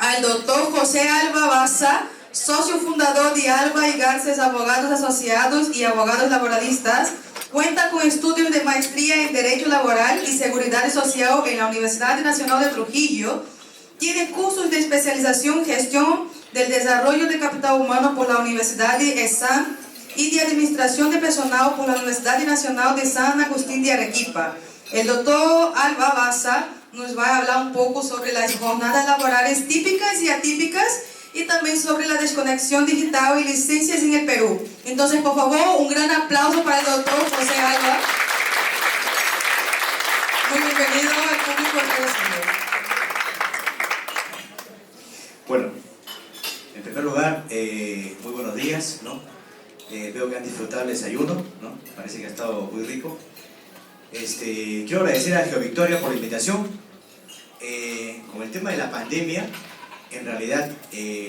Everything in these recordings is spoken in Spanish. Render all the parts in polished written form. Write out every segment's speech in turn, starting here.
al doctor José Alba Baza, socio fundador de Alba y Garces Abogados Asociados y Abogados Laboralistas. Cuenta con estudios de maestría en Derecho Laboral y Seguridad Social en la Universidad Nacional de Trujillo. Tiene cursos de especialización en Gestión del Desarrollo de Capital Humano por la Universidad de ESAN y de Administración de Personal por la Universidad Nacional de San Agustín de Arequipa. El doctor Alba Baza nos va a hablar un poco sobre las jornadas laborales típicas y atípicas y también sobre la desconexión digital y licencias en el Perú. Entonces, por favor, un gran aplauso para el doctor José Alba. Muy bienvenido al público agradecido. Bueno, en primer lugar, muy buenos días, ¿no? Veo que han disfrutado el desayuno, ¿no? Parece que ha estado muy rico. Quiero agradecer a GeoVictoria por la invitación. Con el tema de la pandemia, en realidad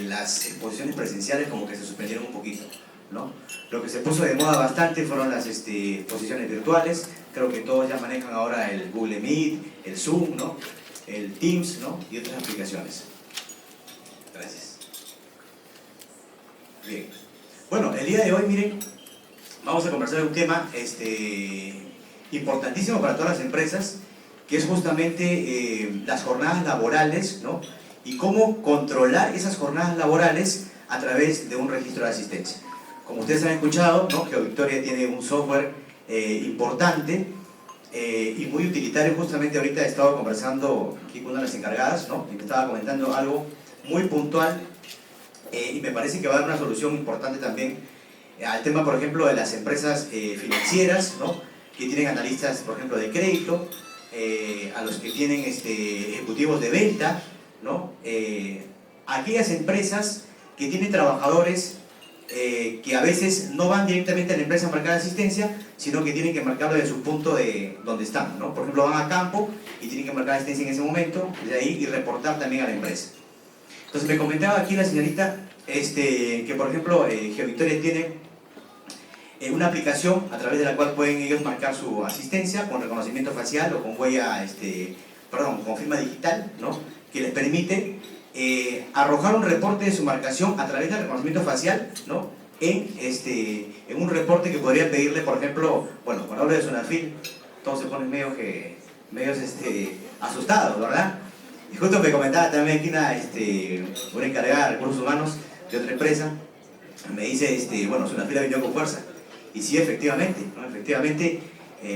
las exposiciones presenciales como que se suspendieron un poquito, ¿no? Lo que se puso de moda bastante fueron las exposiciones virtuales. Creo que todos ya manejan ahora el Google Meet, el Zoom, ¿no? El Teams, ¿no? Y otras aplicaciones. Gracias. Bien. Bueno, el día de hoy, miren, vamos a conversar de un tema importantísimo para todas las empresas, que es justamente las jornadas laborales, ¿no? Y cómo controlar esas jornadas laborales a través de un registro de asistencia. Como ustedes han escuchado, ¿no? GeoVictoria tiene un software importante y muy utilitario. Justamente ahorita he estado conversando aquí con una de las encargadas, ¿no? Y me estaba comentando algo muy puntual y me parece que va a dar una solución importante también al tema, por ejemplo, de las empresas financieras, ¿no? Que tienen analistas, por ejemplo, de crédito, a los que tienen ejecutivos de venta, ¿no? Aquellas empresas que tienen trabajadores que a veces no van directamente a la empresa a marcar asistencia, sino que tienen que marcarlo de su punto de donde están, ¿no? Por ejemplo, van a campo y tienen que marcar asistencia en ese momento, de ahí, y reportar también a la empresa. Entonces me comentaba aquí la señorita que, por ejemplo, GeoVictoria tiene una aplicación a través de la cual pueden ellos marcar su asistencia con reconocimiento facial o con huella, con firma digital, ¿no? Que les permite arrojar un reporte de su marcación a través del reconocimiento facial, ¿no? En un reporte que podría pedirle, por ejemplo, bueno, cuando hablo de Sunafil, todos se ponen medios asustados, ¿verdad? Y justo me comentaba también aquí una encargada de recursos humanos de otra empresa, me dice, bueno, Sunafil ha venido con fuerza. Y sí, efectivamente, ¿no? Efectivamente,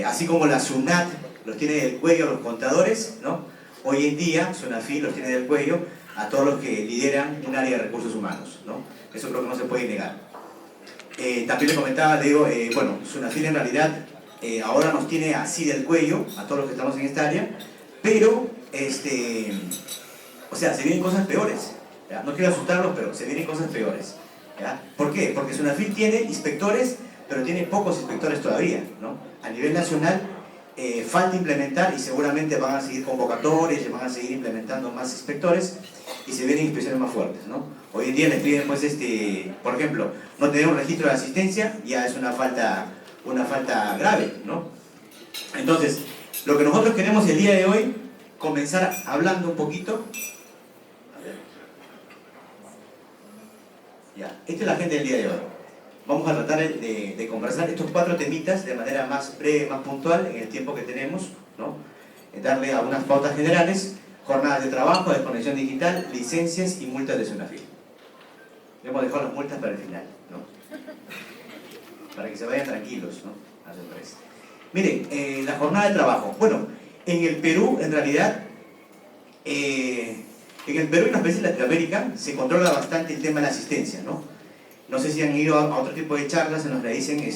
así como la SUNAT los tiene del cuello a los contadores, ¿no? Hoy en día Sunafil los tiene del cuello a todos los que lideran un área de recursos humanos, ¿no? Eso creo que no se puede negar. También le comentaba, le digo, bueno, Sunafil en realidad ahora nos tiene así del cuello a todos los que estamos en esta área, pero, o sea, se vienen cosas peores, ¿ya? No quiero asustarlos, pero se vienen cosas peores, ¿ya? ¿Por qué? Porque Sunafil tiene inspectores, pero tiene pocos inspectores todavía, ¿no? A nivel nacional falta implementar y seguramente van a seguir convocatorias y van a seguir implementando más inspectores y se vienen inspecciones más fuertes, ¿no? Hoy en día les piden, pues, por ejemplo, no tener un registro de asistencia ya es una falta grave, ¿no? Entonces, lo que nosotros queremos el día de hoy, comenzar hablando un poquito. A ver. Ya, esta es la agenda del día de hoy. Vamos a tratar de conversar estos 4 temitas de manera más breve, más puntual, en el tiempo que tenemos, ¿no? Darle algunas pautas generales: jornadas de trabajo, desconexión digital, licencias y multas de Sunafil. Hemos dejado las multas para el final, ¿no? Para que se vayan tranquilos, ¿no? A su empresa. Miren, la jornada de trabajo. Bueno, en el Perú, en realidad, en el Perú y en los países de Latinoamérica se controla bastante el tema de la asistencia, ¿no? No sé si han ido a otro tipo de charlas en las que dicen qué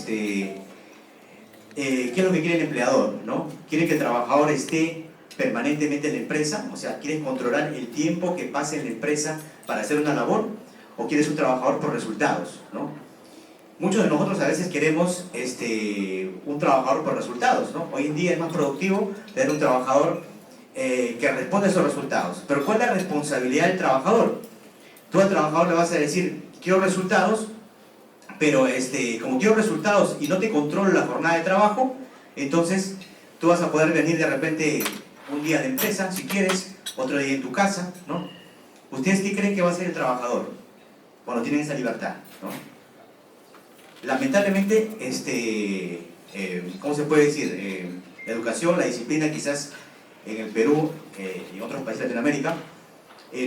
es lo que quiere el empleador, ¿no? Quiere que el trabajador esté permanentemente en la empresa, o sea, quieres controlar el tiempo que pase en la empresa para hacer una labor, o quieres un trabajador por resultados, ¿no? Muchos de nosotros a veces queremos un trabajador por resultados, ¿no? Hoy en día es más productivo tener un trabajador que responde a esos resultados. Pero ¿cuál es la responsabilidad del trabajador? Tú al trabajador le vas a decir: quiero resultados, pero como quiero resultados y no te controlo la jornada de trabajo, entonces tú vas a poder venir de repente un día de empresa, si quieres, otro día en tu casa, ¿no? ¿Ustedes qué creen que va a ser el trabajador cuando tienen esa libertad, ¿no? Lamentablemente, ¿cómo se puede decir? La educación, la disciplina quizás en el Perú y en otros países de Latinoamérica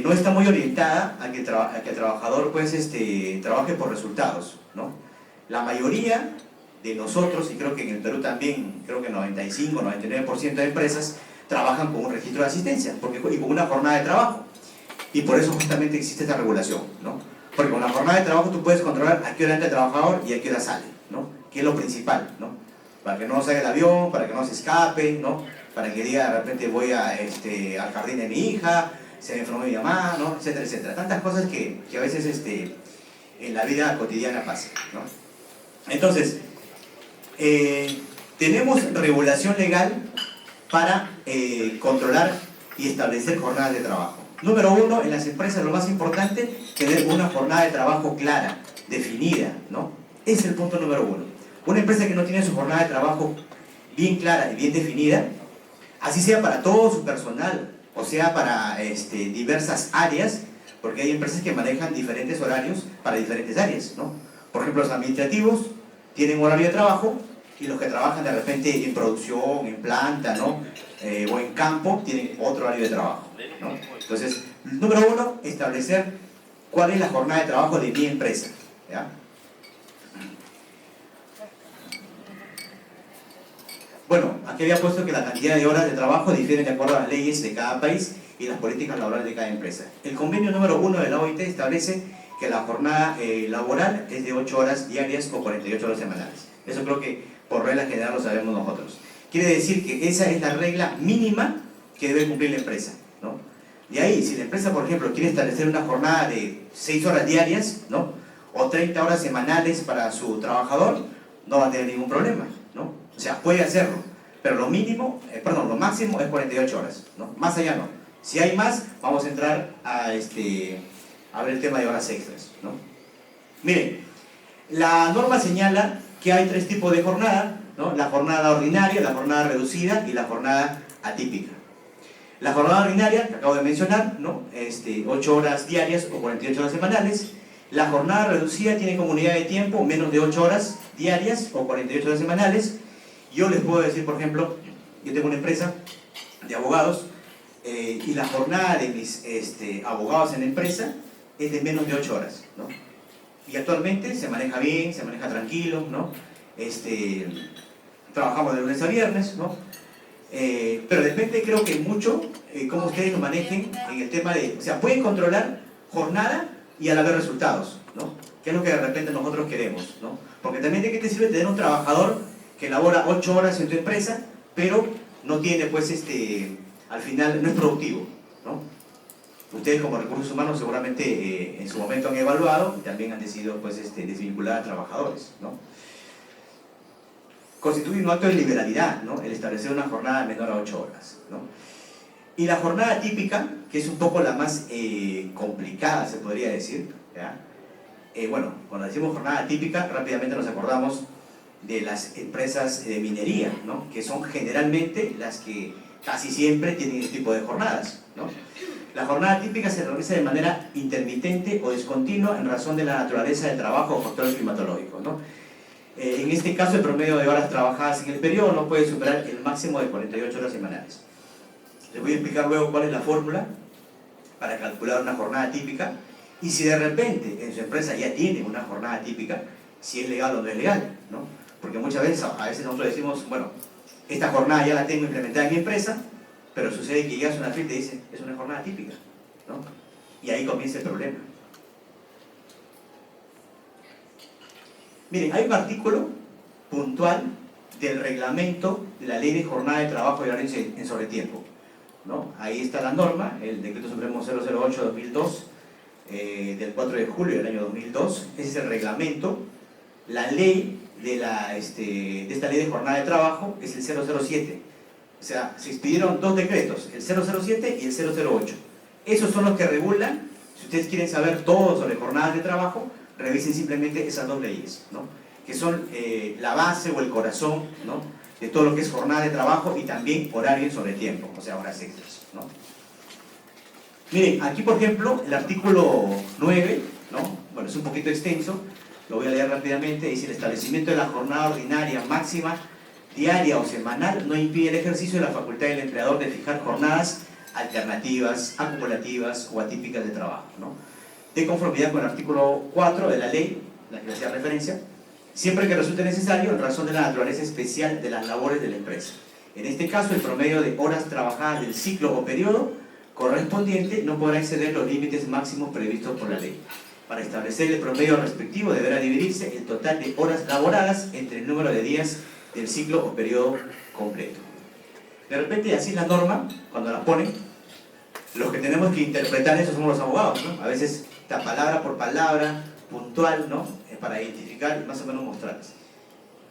no está muy orientada a que el trabajador pues, trabaje por resultados, ¿no? La mayoría de nosotros, y creo que en el Perú también, creo que 95-99% de empresas trabajan con un registro de asistencia y con una jornada de trabajo. Y por eso justamente existe esta regulación, ¿no? Porque con la jornada de trabajo tú puedes controlar a qué hora entra el trabajador y a qué hora sale, ¿no? Que es lo principal, ¿no? Para que no salga el avión, para que no se escape, ¿no? Para que diga de repente voy al jardín de mi hija, se me enfermó mi mamá, ¿no? Etcétera, etcétera. Tantas cosas que a veces en la vida cotidiana pasan, ¿no? Entonces, tenemos regulación legal para controlar y establecer jornadas de trabajo. Número uno, en las empresas lo más importante, tener una jornada de trabajo clara, definida, ¿no? Ese es el punto número uno. Una empresa que no tiene su jornada de trabajo bien clara y bien definida, así sea para todo su personal, o sea para diversas áreas, porque hay empresas que manejan diferentes horarios para diferentes áreas, ¿no? Por ejemplo, los administrativos tienen un horario de trabajo y los que trabajan de repente en producción, en planta, ¿no? O en campo, tienen otro horario de trabajo, ¿no? Entonces, número uno, establecer cuál es la jornada de trabajo de mi empresa, ¿ya? Bueno, aquí había puesto que la cantidad de horas de trabajo difiere de acuerdo a las leyes de cada país y las políticas laborales de cada empresa. El convenio número 1 de la OIT establece que la jornada laboral es de 8 horas diarias o 48 horas semanales. Eso creo que por regla general lo sabemos nosotros. Quiere decir que esa es la regla mínima que debe cumplir la empresa, ¿no? De ahí, si la empresa, por ejemplo, quiere establecer una jornada de 6 horas diarias, ¿no? O 30 horas semanales para su trabajador, no va a tener ningún problema, ¿no? O sea, puede hacerlo, pero lo máximo es 48 horas, ¿no? Más allá no. Si hay más, vamos a entrar a ver el tema de horas extras, ¿no? Miren, la norma señala que hay 3 tipos de jornada, ¿no? La jornada ordinaria, la jornada reducida y la jornada atípica. La jornada ordinaria, que acabo de mencionar, ¿no? 8 horas diarias o 48 horas semanales. La jornada reducida tiene como unidad de tiempo menos de 8 horas diarias o 48 horas semanales. Yo les puedo decir, por ejemplo, yo tengo una empresa de abogados y la jornada de mis abogados en la empresa es de menos de 8 horas, ¿no? Y actualmente se maneja bien, se maneja tranquilo, ¿no? Trabajamos de lunes a viernes, ¿no? Pero depende, creo que mucho, cómo ustedes lo manejen en el tema de... O sea, pueden controlar jornada y a la vez resultados, ¿no? Que es lo que de repente nosotros queremos, ¿no? Porque también de qué te sirve tener un trabajador que labora 8 horas en tu empresa, pero no tiene, pues, al final no es productivo, ¿no? Ustedes como recursos humanos seguramente en su momento han evaluado y también han decidido, pues, desvincular a trabajadores, ¿no? Constituye un acto de liberalidad, ¿no? El establecer una jornada menor a 8 horas, ¿no? Y la jornada típica, que es un poco la más complicada, se podría decir, ¿ya? Bueno, cuando decimos jornada típica, rápidamente nos acordamos de las empresas de minería, ¿no? Que son generalmente las que casi siempre tienen este tipo de jornadas, ¿no? La jornada típica se realiza de manera intermitente o discontinua en razón de la naturaleza del trabajo o factores climatológicos, ¿no? En este caso, el promedio de horas trabajadas en el periodo no puede superar el máximo de 48 horas semanales. Les voy a explicar luego cuál es la fórmula para calcular una jornada típica y si de repente en su empresa ya tienen una jornada típica, si es legal o no es legal, ¿no? Porque muchas veces, a veces nosotros decimos, bueno, esta jornada ya la tengo implementada en mi empresa, pero sucede que llegas a una fiesta y te dicen, es una jornada típica, ¿no? Y ahí comienza el problema. Miren, hay un artículo puntual del reglamento de la Ley de Jornada de Trabajo y Horario en Sobretiempo, ¿no? Ahí está la norma, el Decreto Supremo 008-2002, del 4 de julio del año 2002. Ese es el reglamento. La ley de esta Ley de Jornada de Trabajo es el 007. O sea, se expidieron 2 decretos, el 007 y el 008. Esos son los que regulan. Si ustedes quieren saber todo sobre jornadas de trabajo, revisen simplemente esas 2 leyes, ¿no? Que son la base o el corazón, ¿no? De todo lo que es jornada de trabajo y también horario sobre tiempo, o sea, horas extras, ¿no? Miren, aquí por ejemplo, el artículo 9, ¿no? Bueno, es un poquito extenso, lo voy a leer rápidamente. Dice: el establecimiento de la jornada ordinaria máxima, diaria o semanal, no impide el ejercicio de la facultad del empleador de fijar jornadas alternativas, acumulativas o atípicas de trabajo, ¿no? De conformidad con el artículo 4 de la ley, la que hacía referencia, siempre que resulte necesario en razón de la naturaleza especial de las labores de la empresa. En este caso, el promedio de horas trabajadas del ciclo o periodo correspondiente no podrá exceder los límites máximos previstos por la ley. Para establecer el promedio respectivo deberá dividirse el total de horas laboradas entre el número de días del ciclo o periodo completo. De repente, así es la norma, cuando la ponen, los que tenemos que interpretar eso somos los abogados, ¿no? A veces está palabra por palabra, puntual, ¿no? Para identificar y más o menos mostrarles.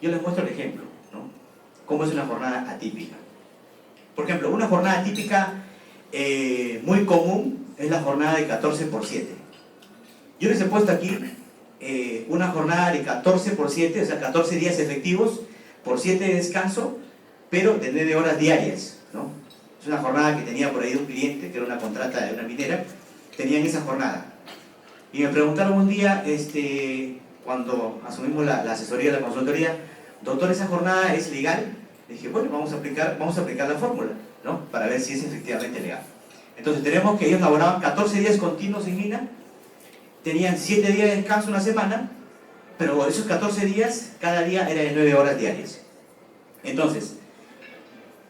Yo les muestro el ejemplo, ¿no? Cómo es una jornada atípica. Por ejemplo, una jornada atípica muy común es la jornada de 14 por 7. Yo les he puesto aquí una jornada de 14 por 7, o sea, 14 días efectivos por 7 de descanso, pero de 9 horas diarias, ¿no? Es una jornada que tenía por ahí un cliente, que era una contrata de una minera, tenían esa jornada. Y me preguntaron un día, cuando asumimos la asesoría de la consultoría: doctor, ¿esa jornada es legal? Le dije, bueno, vamos a aplicar la fórmula, ¿no? Para ver si es efectivamente legal. Entonces tenemos que ellos laboraban 14 días continuos en mina, tenían 7 días de descanso una semana, pero esos 14 días, cada día era de 9 horas diarias. Entonces,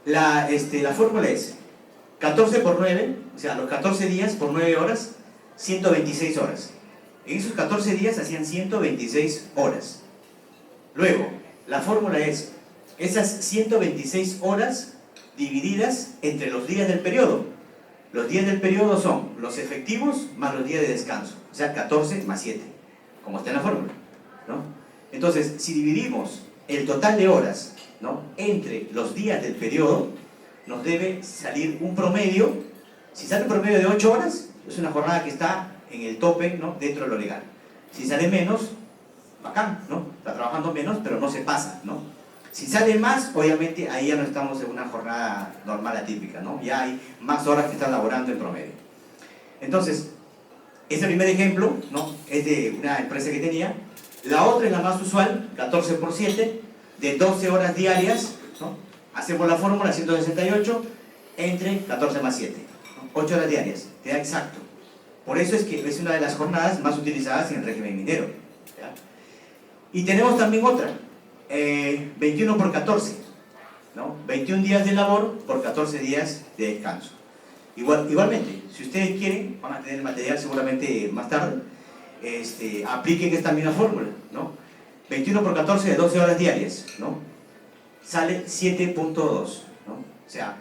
la fórmula es 14 por 9, o sea, los 14 días por 9 horas, 126 horas. En esos 14 días hacían 126 horas. Luego, la fórmula es esas 126 horas divididas entre los días del periodo. Los días del periodo son los efectivos más los días de descanso, o sea, 14 más 7, como está en la fórmula, ¿no? Entonces, si dividimos el total de horas, ¿no?, entre los días del periodo, nos debe salir un promedio. Si sale un promedio de 8 horas, es una jornada que está en el tope, ¿no?, dentro de lo legal. Si sale menos, bacán, ¿no? Está trabajando menos, pero no se pasa, ¿no? Si sale más, obviamente ahí ya no estamos en una jornada normal atípica, ¿no? Ya hay más horas que están laborando en promedio. Entonces, este primer ejemplo, ¿no?, es de una empresa que tenía. La otra es la más usual, 14 por 7, de 12 horas diarias, ¿no? Hacemos la fórmula 168 entre 14 más 7, ¿no? 8 horas diarias, te da exacto. Por eso es que es una de las jornadas más utilizadas en el régimen minero, ¿ya? Y tenemos también otra, 21 por 14, ¿no? 21 días de labor por 14 días de descanso. Igualmente, si ustedes quieren, van a tener el material seguramente más tarde, apliquen esta misma fórmula, ¿no? 21 por 14 de 12 horas diarias, ¿no? Sale 7.2, ¿no? O sea,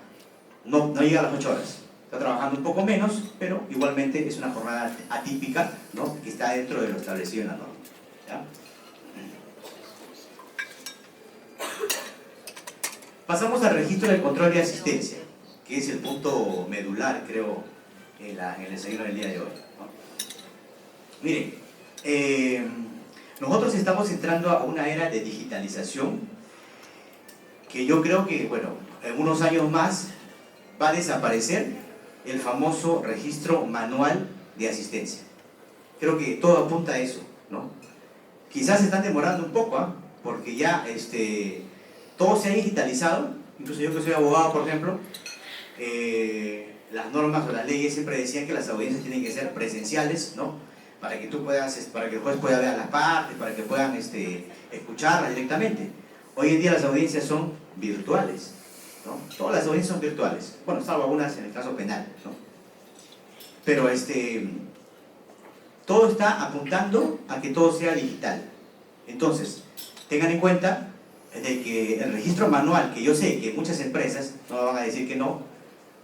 no llega a las 8 horas. Está trabajando un poco menos, pero igualmente es una jornada atípica, ¿no?, que está dentro de lo establecido en la norma, ¿ya? Pasamos al registro del control de asistencia, que es el punto medular, creo, en el desayuno del día de hoy, ¿no? Miren, nosotros estamos entrando a una era de digitalización que yo creo que, bueno, en unos años más va a desaparecer el famoso registro manual de asistencia. Creo que todo apunta a eso, ¿no? Quizás se están demorando un poco, ¿eh? Porque ya todo se ha digitalizado. Incluso yo, que soy abogado, por ejemplo, las normas o las leyes siempre decían que las audiencias tienen que ser presenciales, ¿no?, para que para que el juez pueda ver las partes, para que puedan escucharlas directamente. Hoy en día las audiencias son virtuales, ¿no? Todas las audiencias son virtuales, bueno, salvo algunas en el caso penal, ¿no? Pero todo está apuntando a que todo sea digital. Entonces, tengan en cuenta de que el registro manual, que yo sé que muchas empresas, no me van a decir que no,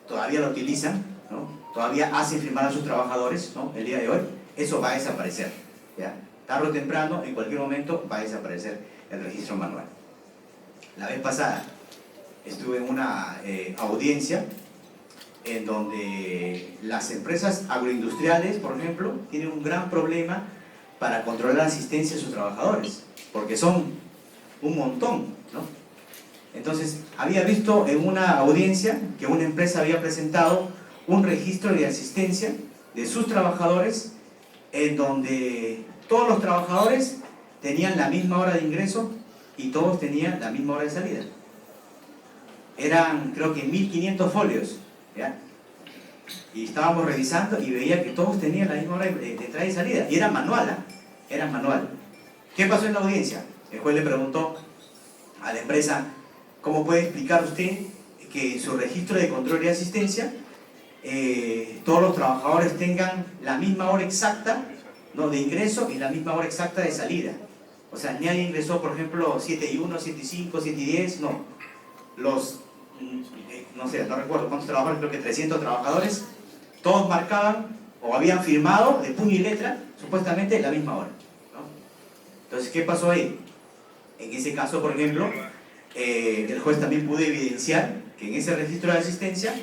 todavía lo utilizan, ¿no?, todavía hacen firmar a sus trabajadores, ¿no?, el día de hoy, eso va a desaparecer, ¿ya? Tarde o temprano, en cualquier momento, va a desaparecer el registro manual. La vez pasada estuve en una audiencia en donde las empresas agroindustriales, por ejemplo, tienen un gran problema para controlar la asistencia de sus trabajadores, porque son un montón, ¿no? Entonces, había visto en una audiencia que una empresa había presentado un registro de asistencia de sus trabajadores en donde todos los trabajadores tenían la misma hora de ingreso y todos tenían la misma hora de salida. Eran, creo que 1500 folios, ¿ya? Y estábamos revisando y veía que todos tenían la misma hora de entrada y salida. Y era manual, ¿eh? Era manual. ¿Qué pasó en la audiencia? El juez le preguntó a la empresa: ¿cómo puede explicar usted que en su registro de control y asistencia todos los trabajadores tengan la misma hora exacta, ¿no?, de ingreso y la misma hora exacta de salida? O sea, nadie ingresó, por ejemplo, 7:01, 7:05, 7:10, no. Los, no sé, no recuerdo cuántos trabajadores, creo que 300 trabajadores, todos marcaban o habían firmado de puño y letra, supuestamente, la misma hora, ¿no? Entonces, ¿qué pasó ahí? En ese caso, por ejemplo, el juez también pudo evidenciar que en ese registro de asistencia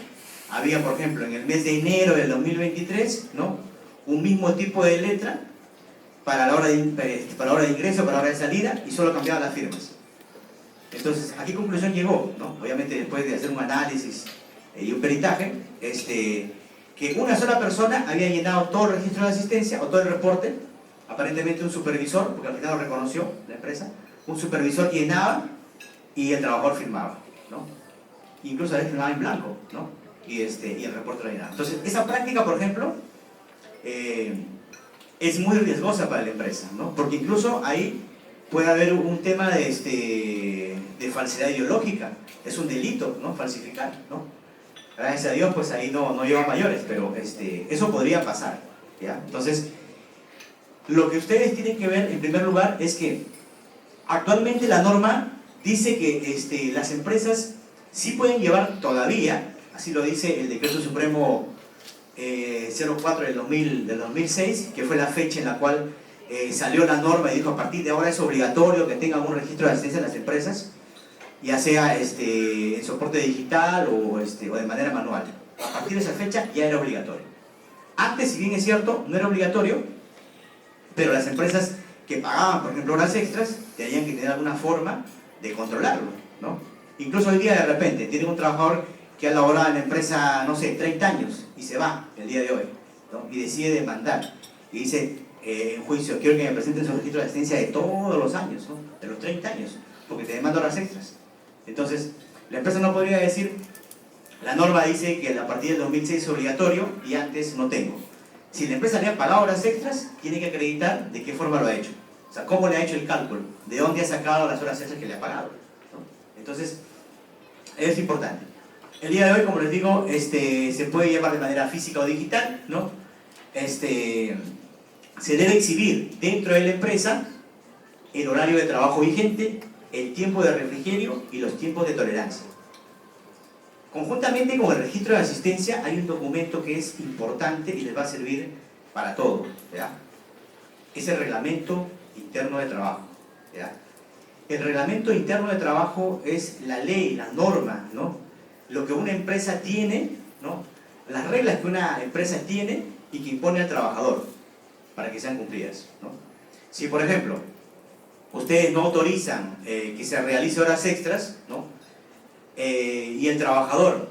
había, por ejemplo, en el mes de enero del 2023, ¿no?, un mismo tipo de letra para la hora de ingreso, para la hora de salida, y solo cambiaban las firmas. Entonces, ¿a qué conclusión llegó, ¿no? Obviamente, después de hacer un análisis y un peritaje, que una sola persona había llenado todo el registro de asistencia o todo el reporte, aparentemente un supervisor, porque al final lo reconoció la empresa, un supervisor llenaba y el trabajador firmaba, ¿no? Incluso a veces firmaba en blanco, ¿no? Y el reporte lo llenaba. Entonces, esa práctica, por ejemplo, es muy riesgosa para la empresa, ¿no? Porque incluso ahí puede haber un tema de falsedad ideológica. Es un delito, ¿no?, falsificar, ¿no? Gracias a Dios, pues ahí no lleva mayores, pero eso podría pasar, ¿ya? Entonces, lo que ustedes tienen que ver, en primer lugar, es que actualmente la norma dice que las empresas sí pueden llevar todavía, así lo dice el Decreto Supremo 04 del 2006, que fue la fecha en la cual salió la norma y dijo: a partir de ahora es obligatorio que tengan un registro de asistencia en las empresas, ya sea en soporte digital o de manera manual. A partir de esa fecha ya era obligatorio. Antes, si bien es cierto, no era obligatorio, pero las empresas que pagaban, por ejemplo, horas extras, tenían que tener alguna forma de controlarlo, ¿no? Incluso hoy día, de repente, tienen un trabajador que ha laborado en la empresa, no sé, 30 años y se va el día de hoy, ¿no?, y decide demandar y dice en juicio: quiero que me presenten su registro de asistencia de todos los años, ¿no?, de los 30 años, porque te demando horas extras. Entonces, la empresa no podría decir: la norma dice que a partir del 2006 es obligatorio y antes no tengo. Si la empresa le ha pagado horas extras, tiene que acreditar de qué forma lo ha hecho. O sea, cómo le ha hecho el cálculo, de dónde ha sacado las horas extras que le ha pagado, ¿no? Entonces, es importante. El día de hoy, como les digo, se puede llevar de manera física o digital, ¿no? Se debe exhibir dentro de la empresa el horario de trabajo vigente, el tiempo de refrigerio y los tiempos de tolerancia. Conjuntamente con el registro de asistencia hay un documento que es importante y les va a servir para todo, ¿ya? Es el reglamento interno de trabajo, ¿ya? El reglamento interno de trabajo es la ley, la norma, ¿no?, lo que una empresa tiene, ¿no?, las reglas que una empresa tiene y que impone al trabajador para que sean cumplidas, ¿no? Si, por ejemplo, ustedes no autorizan que se realice horas extras, ¿no?, y el trabajador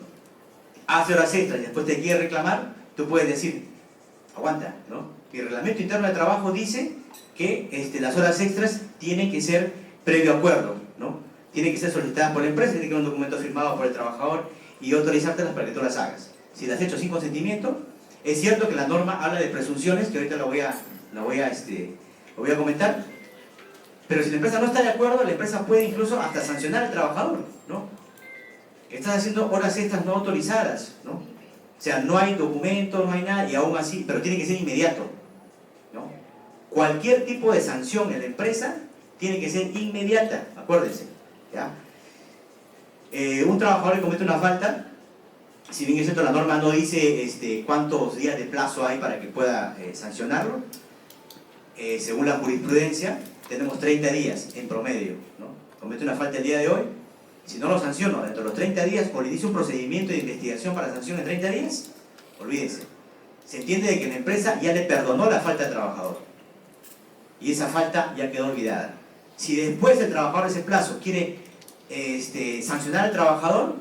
hace horas extras y después te quiere reclamar, tú puedes decir: aguanta, ¿no?, el reglamento interno de trabajo dice que las horas extras tienen que ser previo acuerdo, ¿no?, tienen que ser solicitadas por la empresa, tiene que haber un documento firmado por el trabajador y autorizártelas para que tú las hagas. Si las has hecho sin consentimiento, es cierto que la norma habla de presunciones, que ahorita lo voy a comentar, pero si la empresa no está de acuerdo, la empresa puede incluso hasta sancionar al trabajador, ¿no? Estás haciendo horas extras no autorizadas, ¿no? O sea, no hay documento, no hay nada, y aún así, pero tiene que ser inmediato, ¿no? Cualquier tipo de sanción en la empresa tiene que ser inmediata, acuérdense, ¿ya? Un trabajador que comete una falta, si bien es cierto, la norma no dice cuántos días de plazo hay para que pueda sancionarlo, según la jurisprudencia, tenemos 30 días en promedio, ¿no? Comete una falta el día de hoy, si no lo sanciono dentro de los 30 días o le inicio un procedimiento de investigación para sanción en 30 días, olvídense. Se entiende de que la empresa ya le perdonó la falta al trabajador y esa falta ya quedó olvidada. Si después el trabajador de ese plazo quiere sancionar al trabajador,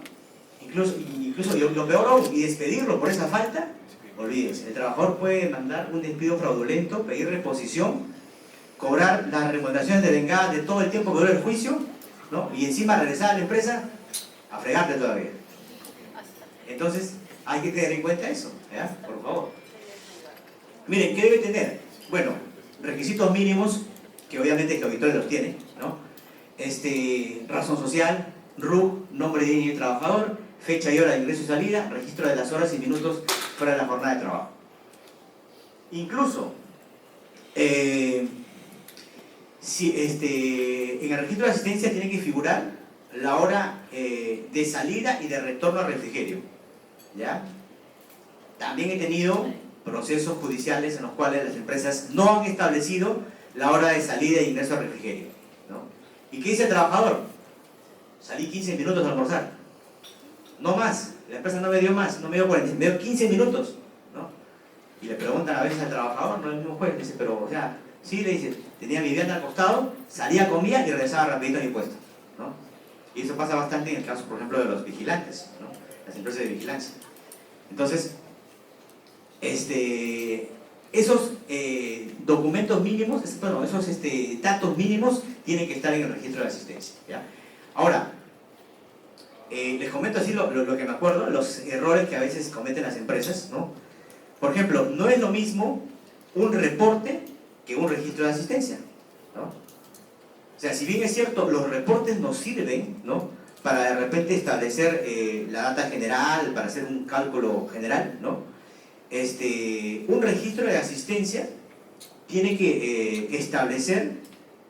incluso lo peor aún, y despedirlo por esa falta, olvídese. El trabajador puede mandar un despido fraudulento, pedir reposición, cobrar las remuneraciones de vengada de todo el tiempo que dura el juicio, ¿no? Y encima regresar a la empresa a fregarte todavía. Entonces, hay que tener en cuenta eso, ¿ya? Por favor. Miren, ¿qué debe tener? Bueno, requisitos mínimos, que obviamente el auditor los tiene, ¿no? Razón social, RUC, nombre de INE trabajador, fecha y hora de ingreso y salida, registro de las horas y minutos fuera de la jornada de trabajo. Incluso, si, en el registro de asistencia tiene que figurar la hora de salida y de retorno al refrigerio, ¿ya? También he tenido procesos judiciales en los cuales las empresas no han establecido la hora de salida e ingreso al refrigerio, ¿no? ¿Y qué dice el trabajador? Salí 15 minutos a almorzar, no más, la empresa no me dio más, no me dio 40, me dio 15 minutos, ¿no? Y le preguntan a veces al trabajador, no el mismo juez, dice, pero, o sea, sí, le dice, tenía mi vivienda al costado, salía, comía y regresaba rapidito a mi puesto, ¿no? Y eso pasa bastante en el caso, por ejemplo, de los vigilantes, ¿no? Las empresas de vigilancia. Entonces, esos documentos mínimos, esos datos mínimos tienen que estar en el registro de asistencia, ¿ya? Ahora, les comento así lo que me acuerdo, los errores que a veces cometen las empresas, ¿no? Por ejemplo, no es lo mismo un reporte que un registro de asistencia, ¿no? O sea, si bien es cierto, los reportes nos sirven, ¿no? Para de repente establecer la data general, para hacer un cálculo general, ¿no? Un registro de asistencia tiene que establecer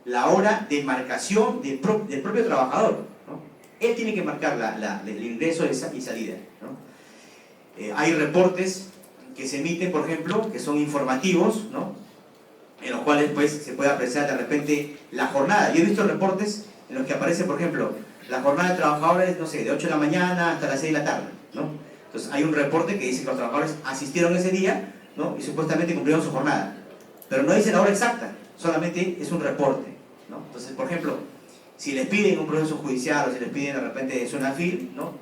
la hora de marcación del propio trabajador, ¿no? Él tiene que marcar el ingreso y salida, ¿no? Hay reportes que se emiten, por ejemplo, que son informativos, ¿no? En los cuales pues, se puede apreciar de repente la jornada. Yo he visto reportes en los que aparece, por ejemplo, la jornada de trabajadores, no sé, de 8 de la mañana hasta las 6 de la tarde, ¿no? Entonces hay un reporte que dice que los trabajadores asistieron ese día, ¿no? Y supuestamente cumplieron su jornada. Pero no dice la hora exacta, solamente es un reporte, ¿no? Entonces, por ejemplo, si les piden un proceso judicial o si les piden de repente SUNAFIL, ¿no?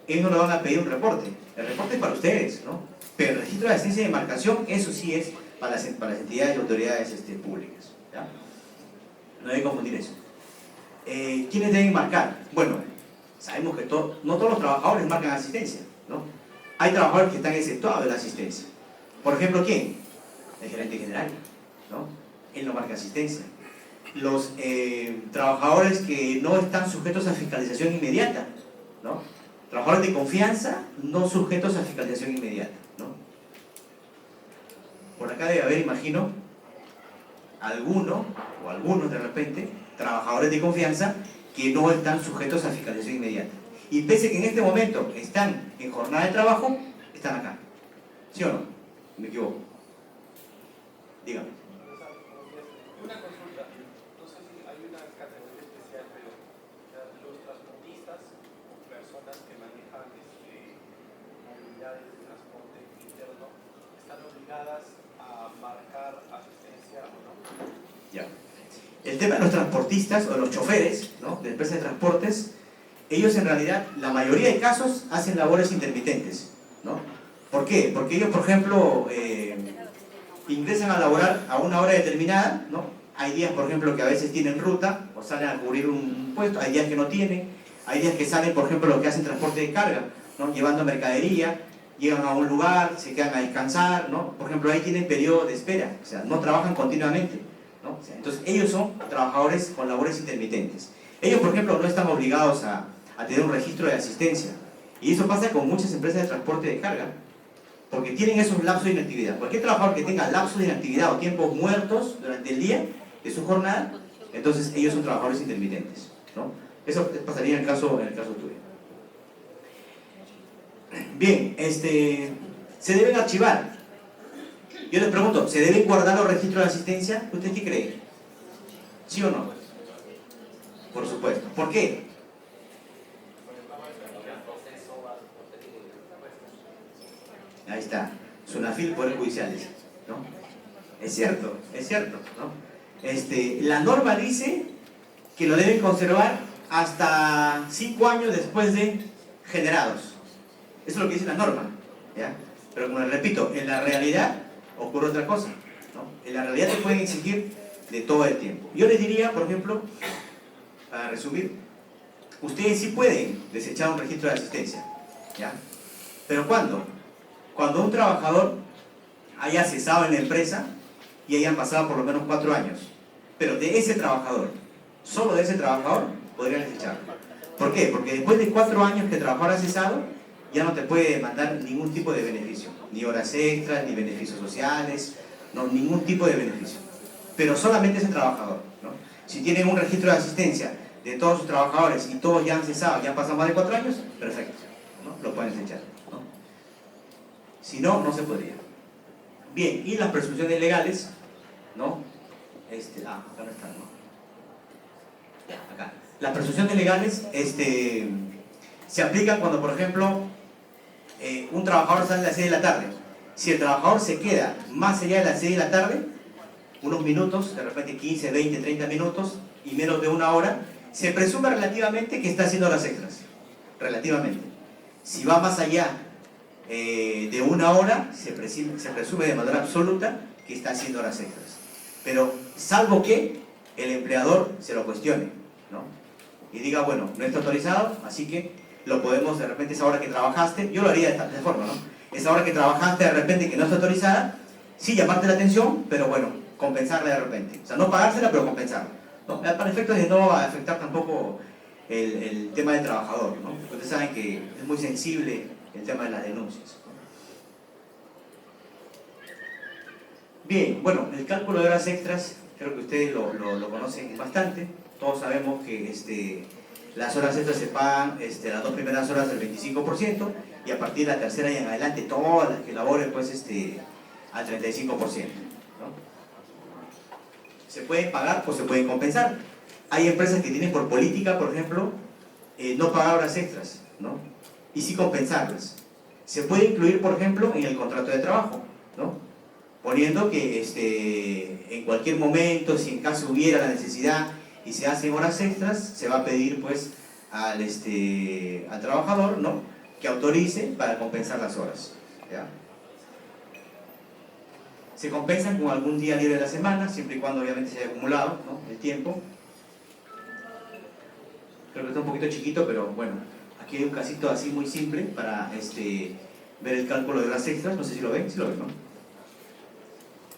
Ellos no le van a pedir un reporte. El reporte es para ustedes, ¿no? Pero el registro de asistencia y de marcación, eso sí es para las entidades y autoridades públicas, ¿ya? No hay que confundir eso. ¿Quiénes deben marcar? Bueno, sabemos que no todos los trabajadores marcan asistencia, ¿no? Hay trabajadores que están exceptuados de la asistencia. Por ejemplo, ¿quién? El gerente general, ¿no? Él no marca asistencia. Los trabajadores que no están sujetos a fiscalización inmediata, ¿no? Trabajadores de confianza no sujetos a fiscalización inmediata, ¿no? Por acá debe haber, imagino, algunos de repente, trabajadores de confianza que no están sujetos a fiscalización inmediata. Y pese que en este momento están en jornada de trabajo, están acá. ¿Sí o no? ¿Me equivoco? Dígame. Una consulta, no sé si hay una categoría especial, pero los transportistas o personas que manejan movilidades de transporte interno están obligadas a marcar asistencia o no. Ya. El tema de los transportistas o los choferes, ¿no? De empresas de transportes, ellos en realidad, la mayoría de casos, hacen labores intermitentes, ¿no? ¿Por qué? Porque ellos, por ejemplo, ingresan a laborar a una hora determinada, ¿no? Hay días, por ejemplo, que a veces tienen ruta o salen a cubrir un puesto, hay días que no tienen, hay días que salen, por ejemplo, los que hacen transporte de carga, ¿no? Llevando mercadería, llegan a un lugar, se quedan a descansar, ¿no? Por ejemplo, ahí tienen periodo de espera, o sea, no trabajan continuamente, ¿no? O sea, entonces, ellos son trabajadores con labores intermitentes. Ellos, por ejemplo, no están obligados a tener un registro de asistencia. Y eso pasa con muchas empresas de transporte de carga, porque tienen esos lapsos de inactividad. Cualquier trabajador que tenga lapsos de inactividad o tiempos muertos durante el día de su jornada, entonces ellos son trabajadores intermitentes, ¿no? Eso pasaría en el caso tuyo. Bien, se deben archivar. Yo les pregunto, ¿se deben guardar los registros de asistencia? ¿Usted qué cree? ¿Sí o no? Por supuesto. ¿Por qué? Ahí está. SUNAFIL, Poder Judicial, ¿no? Es cierto, ¿no? La norma dice que lo deben conservar hasta 5 años después de generados, Eso es lo que dice la norma, ¿ya? Pero como les repito, en la realidad ocurre otra cosa, ¿no? En la realidad te pueden exigir de todo el tiempo. Yo les diría, por ejemplo, para resumir, ustedes sí pueden desechar un registro de asistencia, ¿ya? ¿Pero cuándo? Cuando un trabajador haya cesado en la empresa y hayan pasado por lo menos 4 años. Pero de ese trabajador, solo de ese trabajador, podrían desecharlo. ¿Por qué? Porque después de 4 años que el trabajador ha cesado, ya no te puede demandar ningún tipo de beneficio. Ni horas extras, ni beneficios sociales, no, ningún tipo de beneficio. Pero solamente ese trabajador, ¿no? Si tienen un registro de asistencia de todos sus trabajadores y todos ya han cesado, ya han pasado más de 4 años, perfecto, ¿no? Lo pueden desechar, ¿no? Si no, no se podría. Bien, y las presunciones legales, ¿no? Acá no están, ¿no? Acá. Las presunciones legales se aplican cuando, por ejemplo, un trabajador sale a las 6 de la tarde. Si el trabajador se queda más allá de las 6 de la tarde, unos minutos, de repente 15, 20, 30 minutos y menos de 1 hora, se presume relativamente que está haciendo horas extras. Relativamente. Si va más allá de 1 hora, se presume de manera absoluta que está haciendo horas extras. Pero salvo que el empleador se lo cuestione, ¿no? Y diga, bueno, no está autorizado, así que lo podemos, de repente, esa hora que trabajaste, yo lo haría de esta forma, ¿no? Esa hora que trabajaste de repente que no está autorizada, sí llamarte la atención, pero bueno, compensarla de repente. O sea, no pagársela, pero compensarla, ¿no? Para efectos de no afectar tampoco el tema del trabajador, ¿no? Ustedes saben que es muy sensible el tema de las denuncias. Bien, bueno, el cálculo de horas extras, creo que ustedes lo conocen bastante. Todos sabemos que las horas extras se pagan las 2 primeras horas del 25% y a partir de la tercera y en adelante todas las que laboren pues al 35%, ¿no? Se pueden pagar o se pueden compensar. Hay empresas que tienen por política, por ejemplo, no pagar horas extras, ¿no? Y sí compensarlas. Se puede incluir, por ejemplo, en el contrato de trabajo, ¿no? Poniendo que en cualquier momento, si en caso hubiera la necesidad y se hacen horas extras, se va a pedir pues al trabajador, ¿no?, que autorice para compensar las horas, ¿ya? Se compensan con algún día libre de la semana, siempre y cuando obviamente se haya acumulado, ¿no?, el tiempo. Creo que está un poquito chiquito, pero bueno, aquí hay un casito así muy simple para ver el cálculo de horas extras. No sé si lo ven, ¿no?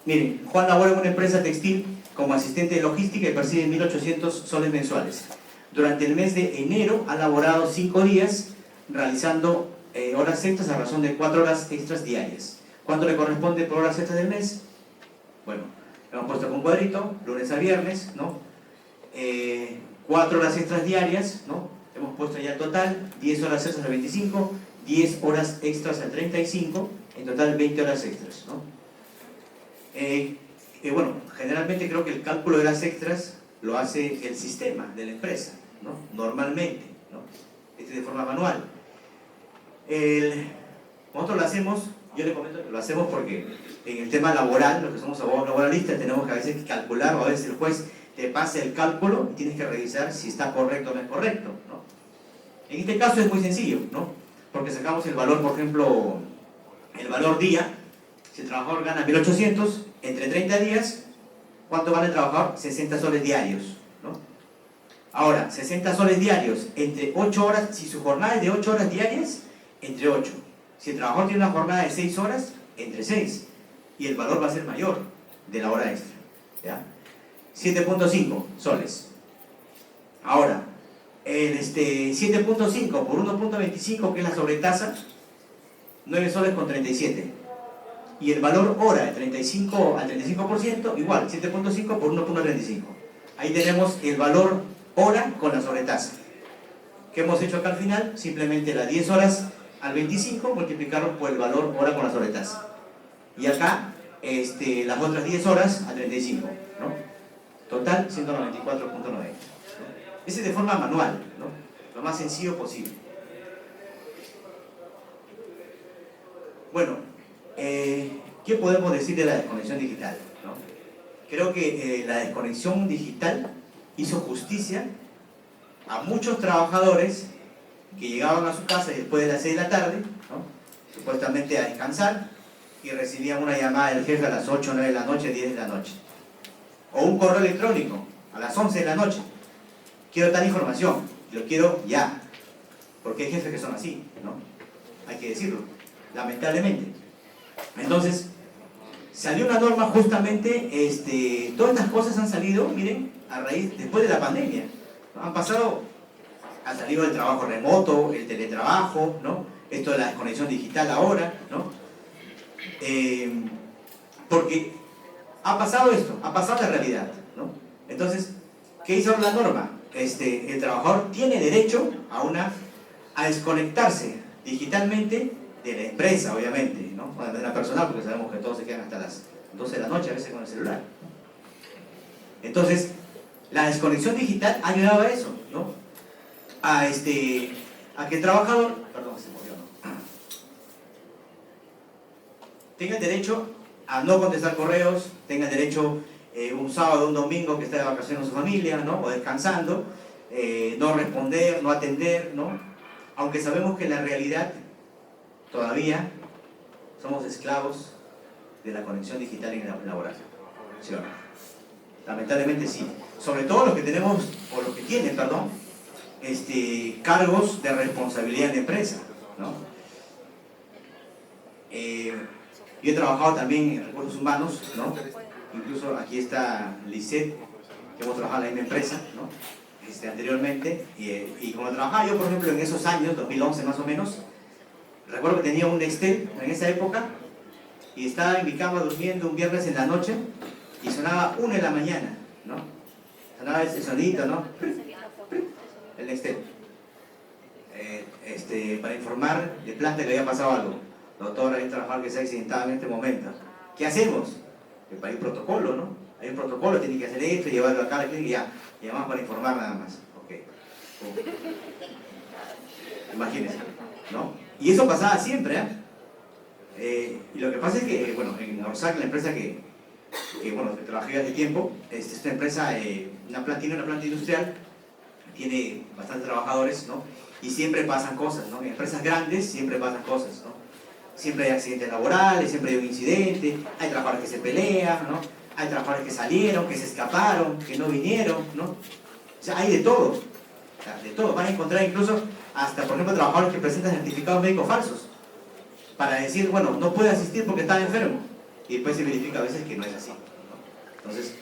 Miren, Juan labora en una empresa textil como asistente de logística y percibe 1.800 soles mensuales. Durante el mes de enero ha laborado 5 días realizando horas extras a razón de 4 horas extras diarias. ¿Cuánto le corresponde por horas extras del mes? Bueno, hemos puesto con cuadrito, lunes a viernes, ¿no? 4 horas extras diarias, ¿no? Hemos puesto ya el total, 10 horas extras al 25, 10 horas extras al 35, en total 20 horas extras, ¿no? Bueno, generalmente creo que el cálculo de horas extras lo hace el sistema de la empresa, ¿no? Normalmente, ¿no? De forma manual. Nosotros lo hacemos, yo le comento que lo hacemos porque en el tema laboral, los que somos abogados laboralistas, tenemos que a veces calcular, o a veces el juez te pasa el cálculo y tienes que revisar si está correcto o no es correcto, ¿no? En este caso es muy sencillo, ¿no? Porque sacamos el valor, por ejemplo, el valor día. Si el trabajador gana 1.800, entre 30 días, ¿cuánto vale el trabajador? 60 soles diarios, ¿no? Ahora, 60 soles diarios entre 8 horas, si su jornada es de 8 horas diarias, entre 8. Si el trabajador tiene una jornada de 6 horas, entre 6. Y el valor va a ser mayor de la hora extra, ¿ya? 7.5 soles. Ahora, el 7.5 por 1.25, que es la sobretasa, 9 soles con 37. Y el valor hora de 35 al 35%, igual, 7.5 por 1.35. Ahí tenemos el valor hora con la sobretasa. ¿Qué hemos hecho acá al final? Simplemente las 10 horas al 25 multiplicaron por el valor hora con la sobretasa. Y acá, las otras 10 horas al 35, ¿no? Total, 194.90. Ese es de forma manual, ¿no? Lo más sencillo posible. Bueno, ¿qué podemos decir de la desconexión digital, ¿no? Creo que la desconexión digital hizo justicia a muchos trabajadores que llegaban a su casa después de las 6 de la tarde, ¿no? Supuestamente a descansar, y recibían una llamada del jefe a las 8, 9 de la noche, 10 de la noche. O un correo electrónico a las 11 de la noche. Quiero tal información, lo quiero ya. Porque hay jefes que son así, ¿no? Hay que decirlo, lamentablemente. Entonces, salió una norma justamente, todas estas cosas han salido, miren, a raíz, después de la pandemia. ¿No? Ha salido el trabajo remoto, el teletrabajo, ¿no? Esto de la desconexión digital ahora, ¿no? Porque ha pasado esto, ha pasado la realidad, ¿no? Entonces, ¿qué hizo la norma? El trabajador tiene derecho a desconectarse digitalmente de la empresa, obviamente, ¿no? O de manera personal, porque sabemos que todos se quedan hasta las 12 de la noche, a veces con el celular. Entonces, la desconexión digital ha ayudado a eso, ¿no? A que el trabajador, perdón, se movió, ¿no? Tenga el derecho a no contestar correos, tenga el derecho un sábado o un domingo que está de vacaciones con su familia, ¿no? O descansando, no responder, no atender, ¿no? Aunque sabemos que en la realidad todavía somos esclavos de la conexión digital y laboral, ¿sí o no? Lamentablemente sí. Sobre todo los que tenemos, o los que tienen, perdón, cargos de responsabilidad en la empresa, ¿no? Yo he trabajado también en recursos humanos, ¿no? Incluso aquí está Lisette, que hemos trabajado en la misma empresa, ¿no? Anteriormente, y como trabajaba yo, por ejemplo, en esos años, 2011 más o menos, recuerdo que tenía un Nextel en esa época, y estaba en mi cama durmiendo un viernes en la noche, y sonaba 1 de la mañana, ¿no? Sonaba ese sonidito, ¿no? El Nextel. Para informar de planta que había pasado algo. Doctor, hay un trabajador que se ha accidentado en este momento. ¿Qué hacemos? Hay un protocolo, ¿no? Hay un protocolo, tiene que hacer esto, llevarlo acá a la clínica y ya. Y además para informar nada más. Ok. Imagínense, ¿no? Y eso pasaba siempre, y lo que pasa es que, bueno, en Orsac, la empresa que trabajé hace tiempo, es una empresa, tiene una planta industrial, tiene bastantes trabajadores, ¿no? Y siempre pasan cosas, ¿no? En empresas grandes siempre pasan cosas, ¿no? Siempre hay accidentes laborales, siempre hay un incidente, hay trabajadores que se pelean, ¿no? Hay trabajadores que salieron, que se escaparon, que no vinieron, ¿no? O sea, hay de todo. O sea, de todo. Van a encontrar incluso hasta, por ejemplo, trabajadores que presentan certificados médicos falsos para decir, bueno, no puede asistir porque está enfermo. Y después se verifica a veces que no es así, ¿no? Entonces,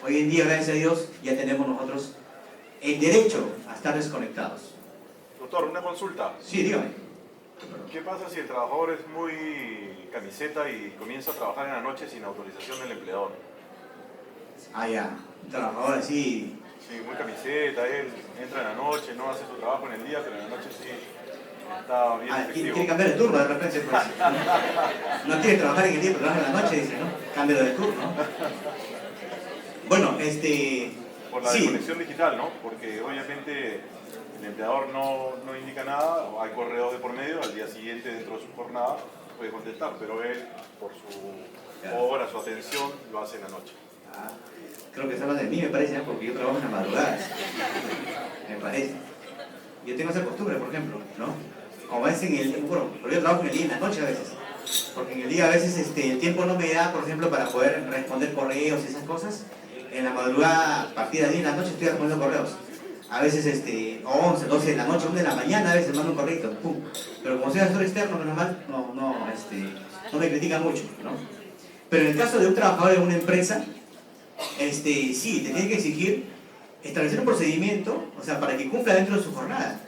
hoy en día, gracias a Dios, ya tenemos nosotros el derecho a estar desconectados. Doctor, una consulta. Sí, dígame. ¿Qué pasa si el trabajador es muy camiseta y comienza a trabajar en la noche sin autorización del empleador? Ah, ya. Un trabajador así. Sí, muy camiseta, él entra en la noche, no hace su trabajo en el día, pero en la noche sí está bien efectivo. Quiere cambiar de turno de repente, pues. No quiere trabajar en el día, pero trabaja en la noche, dice, ¿no? Cambio de turno. Bueno, Por la desconexión digital, ¿no? Porque obviamente el empleador no indica nada, o hay correos de por medio, al día siguiente dentro de su jornada puede contestar, pero él, por su hora, su atención, lo hace en la noche. Creo que se habla de mí, me parece, ¿no? Porque yo trabajo en las madrugadas. Me parece. Yo tengo esa costumbre, por ejemplo, ¿no? Como es en el... Bueno, pero yo trabajo en el día y en la noche a veces. Porque en el día a veces el tiempo no me da, por ejemplo, para poder responder correos y esas cosas. En la madrugada, a partir de 10 de la noche, estoy respondiendo correos. A veces 11, 12 de la noche, 1 de la mañana, a veces mando un correo, pum. Pero como soy asesor externo, menos mal, no me critican mucho, ¿no? Pero en el caso de un trabajador de una empresa, sí, te tiene que exigir establecer un procedimiento, o sea, para que cumpla dentro de su jornada.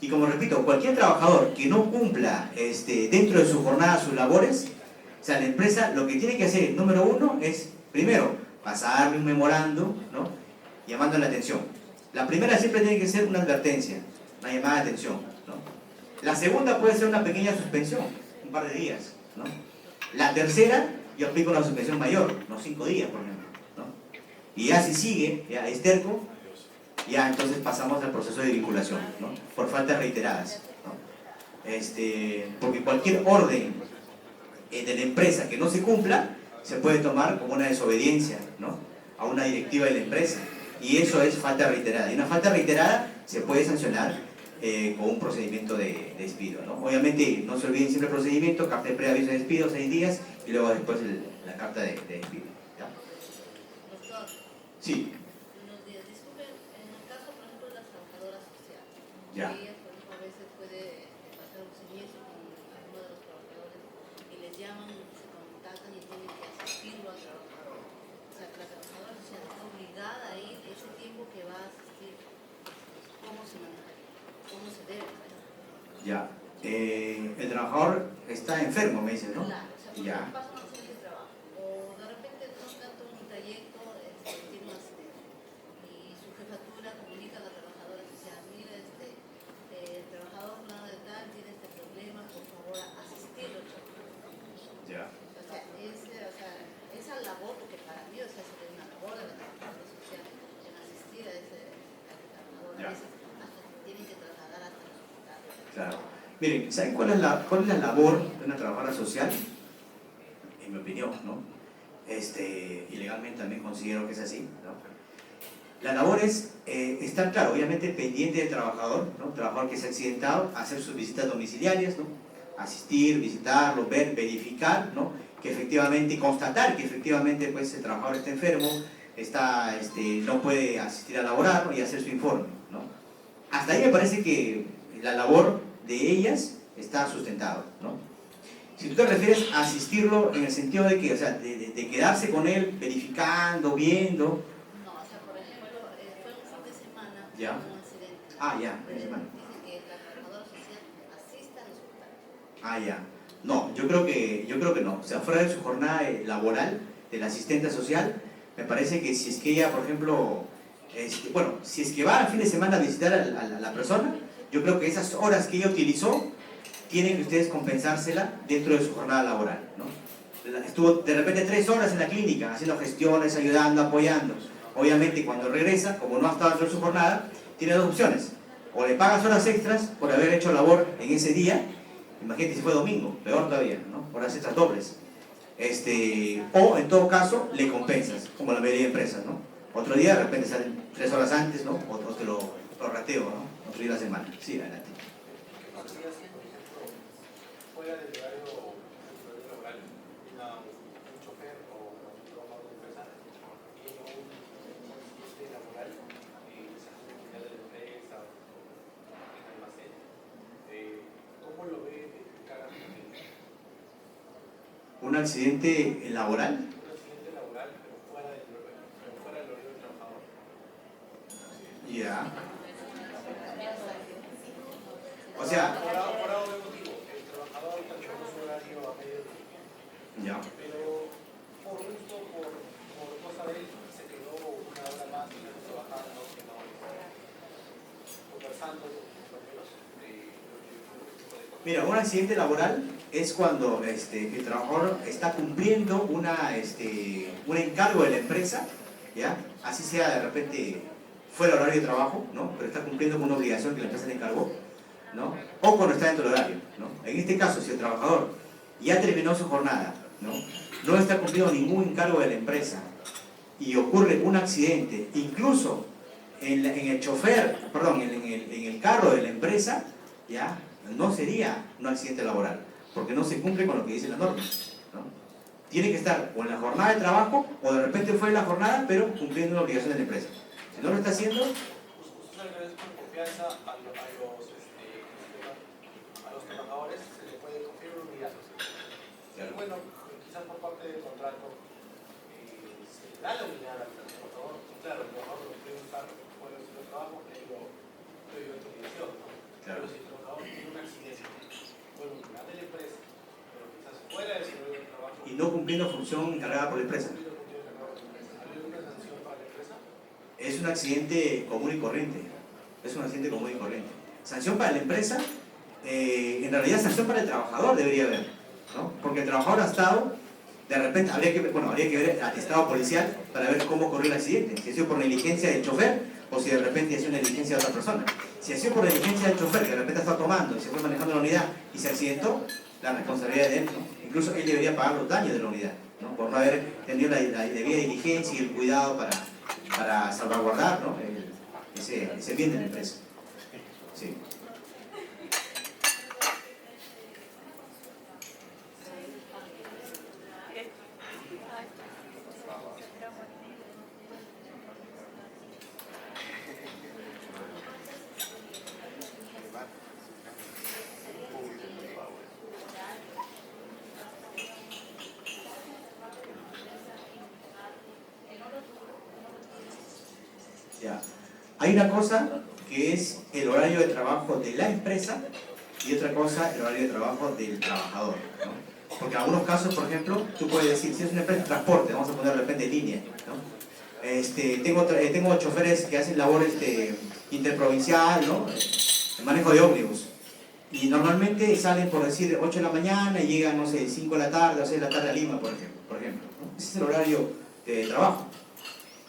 Y como repito, cualquier trabajador que no cumpla dentro de su jornada sus labores, o sea, la empresa lo que tiene que hacer, número 1, es, primero, pasarle un memorando, ¿no? Llamando la atención. La primera siempre tiene que ser una advertencia, una llamada de atención, ¿no? La segunda puede ser una pequeña suspensión, un par de días, ¿no? La tercera, yo aplico una suspensión mayor, unos 5 días, por ejemplo, ¿no? Y ya si sigue, ya es terco, ya entonces pasamos al proceso de vinculación, ¿no? Por faltas reiteradas, ¿no? Porque cualquier orden de la empresa que no se cumpla, se puede tomar como una desobediencia, ¿no? A una directiva de la empresa. Y eso es falta reiterada. Y una falta reiterada se puede sancionar con un procedimiento de despido, ¿no? Obviamente, no se olviden siempre el procedimiento, carta de preaviso de despido, 6 días, y luego después la carta de despido. ¿Ya? Doctor, Sí. buenos días. Disculpe, en el caso, por ejemplo, de las trabajadoras sociales, Ya. ellas, por ejemplo, a veces puede pasar un siniestro con alguno de los trabajadores y les llaman, se contactan y tienen que asistirlo al trabajador. O sea, que la trabajadora social está obligada a ir ese tiempo que va a asistir. ¿Cómo se manejaría? ¿Cómo se debe manejar? Ya. El trabajador está enfermo, me dices, ¿no? Claro, o sea, Ya. pasa un accidente de trabajo o de repente no tanto un trayecto, tiene un accidente y su jefatura comunica a la trabajadora social, mira, el trabajador fulano de tal tiene este problema, por favor asistirlo. Ya. O sea, esa labor, porque para mí, o sea, sería una labor de la trabajadora social en asistir a ese trabajador, a Ya. veces hasta tienen que trasladar hasta el hospital. Claro. Miren, ¿saben cuál es la labor de una trabajadora social? En mi opinión, ¿no? Y legalmente también considero que es así, ¿no? La labor es estar, claro, obviamente pendiente del trabajador, ¿no? Trabajador que se ha accidentado, hacer sus visitas domiciliarias, ¿no? Asistir, visitarlo, ver, verificar, ¿no? Que efectivamente, constatar que efectivamente pues, el trabajador está enfermo, no puede asistir a laborar, ¿no? Y hacer su informe, ¿no? Hasta ahí me parece que la labor de ellas está sustentado, ¿no? Si tú te refieres a asistirlo en el sentido de que, o sea, de quedarse con él verificando, viendo. No, o sea, por ejemplo, fue un fin de semana, Ya. un accidente. Ah, ya, fin de semana. Dice que la trabajadora social asista al hospital. Ah, ya. No, yo creo que no. O sea, fuera de su jornada laboral, del asistente social, me parece que si es que ella, por ejemplo, bueno, si es que va al fin de semana a visitar a la persona, yo creo que esas horas que ella utilizó, tienen que ustedes compensársela dentro de su jornada laboral, ¿no? Estuvo de repente 3 horas en la clínica, haciendo gestiones, ayudando, apoyando. Obviamente, cuando regresa, como no ha estado dentro de su jornada, tiene 2 opciones. O le pagas horas extras por haber hecho labor en ese día, imagínate si fue domingo, peor todavía, ¿no? Horas extras dobles. O en todo caso, le compensas, como la mayoría de empresas, ¿no? Otro día, de repente salen 3 horas antes, ¿no? O te lo rateo, ¿no? Otro día de la semana. Sí, adelante. Fuera del horario laboral, un chofer o un trabajador de empresa tiene un accidente laboral en esa comunidad de la empresa, en almacén. ¿Cómo lo ve de cara a ¿Un accidente laboral? un accidente laboral, pero fuera del horario del trabajador? Ya. O sea, Por algún motivo, el trabajador terminó su horario a mediodía. ya. Pero por gusto, por cosa de él, se quedó una hora más y no trabajando, que no conversando con sus compañeros de tipo de cosas. Mira, un accidente laboral es cuando el trabajador está cumpliendo un encargo de la empresa, ¿ya? Así sea de repente fuera del horario de trabajo, ¿no? Pero está cumpliendo con una obligación que la empresa le encargó, ¿no? O cuando está dentro del horario, ¿no? En este caso, si el trabajador ya terminó su jornada, no está cumpliendo ningún encargo de la empresa y ocurre un accidente, incluso en el chofer, perdón, en el carro de la empresa, ya no sería un accidente laboral, porque no se cumple con lo que dicen las normas, ¿no? Tiene que estar o en la jornada de trabajo o de repente fue en la jornada, pero cumpliendo una obligación de la empresa. Si no lo está haciendo, Usted se agradece con confianza a los trabajadores, se le puede confiar una unidad. Y bueno, quizás por parte del contrato se le da la unidad al trabajador. Claro, el trabajador lo puede usar fuera de su trabajo, pero yo en televisión, ¿no? Claro. Pero si el trabajador tiene un accidente, bueno, unidad de la empresa, pero quizás fuera de su horario de trabajo. y no cumpliendo función encargada por la empresa. ¿Hay alguna sanción para la empresa? Es un accidente común y corriente. Es un accidente común y corriente. Sanción para la empresa, en realidad sanción para el trabajador debería haber, ¿no? Porque el trabajador ha estado, de repente, habría que ver el atestado policial para ver cómo ocurrió el accidente. Si ha sido por negligencia del chofer o si de repente ha sido negligencia de otra persona. Si ha sido por negligencia del chofer, que de repente ha estado tomando y se fue manejando la unidad y se accidentó, la responsabilidad de él, ¿no? Incluso él debería pagar los daños de la unidad, ¿no? Por no haber tenido la debida diligencia y el cuidado para para salvaguardar, ¿no? ese bien de la empresa. Sí. Ya. Hay una cosa que es el horario de trabajo de la empresa y otra cosa el horario de trabajo del trabajador, ¿no? Porque en algunos casos, por ejemplo, tú puedes decir, si es una empresa de transporte, vamos a poner de repente en línea, ¿no? Tengo choferes que hacen labor interprovincial, ¿no? El manejo de ómnibus. Y normalmente salen, por decir, 8 de la mañana y llegan, no sé, 5 de la tarde o 6 de la tarde a Lima, por ejemplo, ¿no? Ese es el horario de trabajo.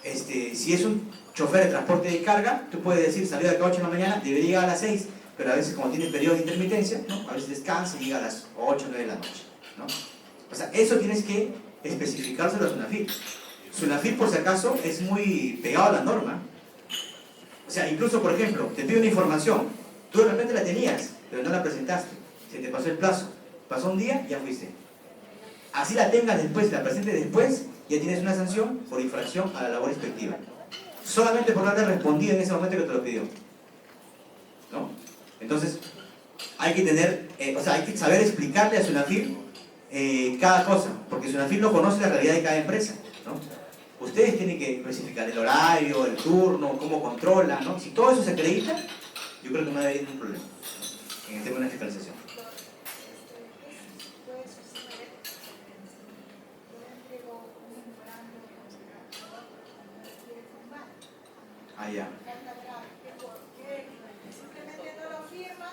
Si es un chofer de transporte de carga, tú puedes decir, salió de acá a 8 de la mañana, debería llegar a las 6, pero a veces como tiene periodo de intermitencia, ¿no? A veces descansa y llega a las 8 o 9 de la noche, ¿no? O sea, eso tienes que especificárselo a Sunafil. Sunafil, por si acaso, es muy pegado a la norma. O sea, incluso, por ejemplo, te pide una información, tú de repente la tenías, pero no la presentaste, se te pasó el plazo, pasó un día, ya fuiste. Así la tengas después, la presentes después, ya tienes una sanción por infracción a la labor inspectiva. Solamente por no haber respondido en ese momento que te lo pidió, ¿no? Entonces, hay que tener, hay que saber explicarle a Sunafil cada cosa, porque Sunafil no conoce la realidad de cada empresa, ¿no? Ustedes tienen que especificar el horario, el turno, cómo controlan, ¿no? Si todo eso se acredita, yo creo que no debe haber ningún problema, ¿no? En el tema de la fiscalización. Ah, ya. Simplemente no lo firma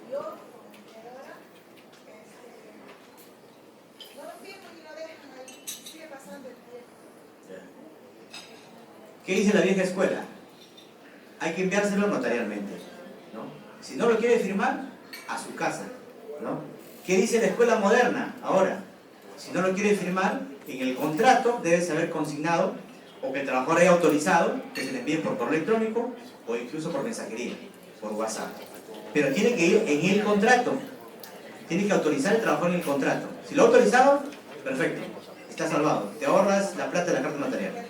y yo, como vendedora, no lo firmo y lo dejan ahí, sigue pasando el tiempo. ¿Qué dice la vieja escuela? Hay que enviárselo notarialmente, ¿no? Si no lo quiere firmar, a su casa, ¿no? ¿Qué dice la escuela moderna ahora? Si no lo quiere firmar, en el contrato debe haber consignado o que el trabajador haya autorizado que se le envíe por correo electrónico o incluso por mensajería, por WhatsApp. Pero tiene que ir en el contrato. Tiene que autorizar el trabajador en el contrato. Si lo ha autorizado, perfecto, está salvado. Te ahorras la plata de la carta notarial.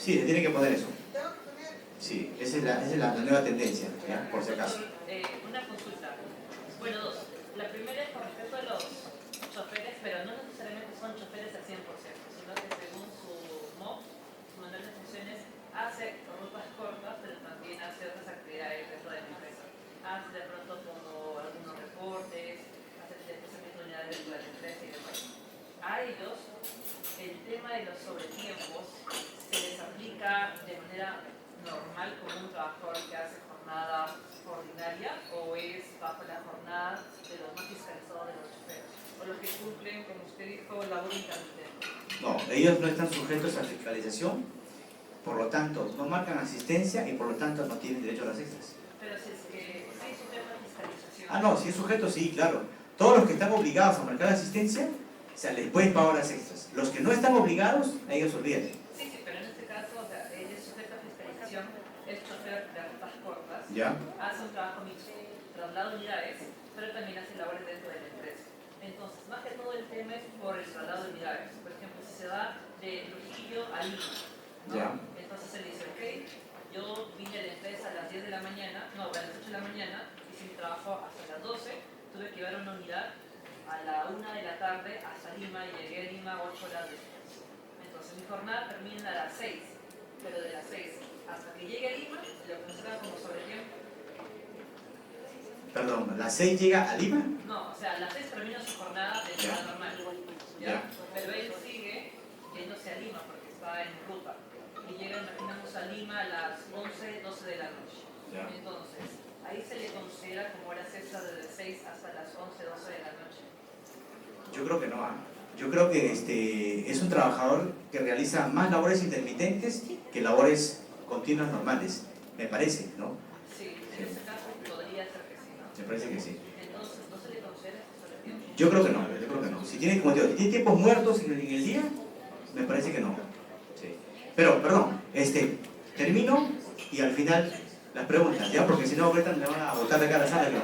Sí, se tiene que poner eso. Sí, esa es la nueva tendencia, ¿ya? Por si acaso. Una consulta. Bueno, dos. La primera es con respecto a los choferes, pero no necesariamente son choferes al 100%, sino que según su MOF, su manual de funciones, hace rutas cortas, pero también hace otras actividades dentro de la empresa. Hace de pronto como algunos reportes, hace desplazamiento de unidades dentro de la empresa y demás. A ellos, el tema de los sobretiempos se les aplica de manera normal como un trabajador que hace jornada ordinaria o es bajo la jornada de los más fiscalizados de los choferes o los que cumplen, como usted dijo, labor intermitente. No, ellos no están sujetos a fiscalización, por lo tanto no marcan asistencia y por lo tanto no tienen derecho a las extras. Pero si es que sí es sujeto a fiscalización. Ah, no, si es sujeto, sí, claro. Todos los que están obligados a marcar asistencia, o sea, les pueden pagar las extras. Los que no están obligados, a ellos olvídate. Sí, pero en este caso, o sea, él es sujeto a fiscalización, es chofer de rutas cortas, ¿Ya? hace un trabajo mixto, traslado de unidades, pero también hace labores dentro de la empresa. Entonces, más que todo el tema es por el traslado de unidades. Por ejemplo, si se va de Trujillo a Lima, ¿no? Ya. Entonces él dice, ok, yo vine a la empresa a las 10 de la mañana, no, a las 8 de la mañana, hice mi trabajo hasta las 12, tuve que llevar una unidad a la 1 de la tarde hasta Lima y llegué a Lima 8 horas después. Entonces mi jornada termina a las 6, pero de las 6 hasta que llegue a Lima, lo consideran como sobretiempo. Perdón, ¿las 6 llega a Lima? No, o sea, a las 6 termina su jornada de Ya. manera normal, ¿ya? Ya. Pero él sigue yéndose a Lima porque está en ruta. Y llega, imaginamos, a Lima a las 11, 12 de la noche. Ya. Entonces, ahí se le considera como horas extras desde 6 hasta las 11, 12 de la noche. Yo creo que no. Yo creo que es un trabajador que realiza más labores intermitentes que labores continuas normales, me parece, ¿no? Sí, en ese caso podría ser que sí, ¿no? Me parece que sí. Entonces, ¿no se le considera sobreviviente? Yo creo que no, yo creo que no. Si tiene, como te digo, si tiene tiempos muertos en el día, me parece que no. Sí. Pero, perdón, termino y al final las preguntas, ¿ya? Porque si no, ahorita me van a botar de acá a la sala, ¿no?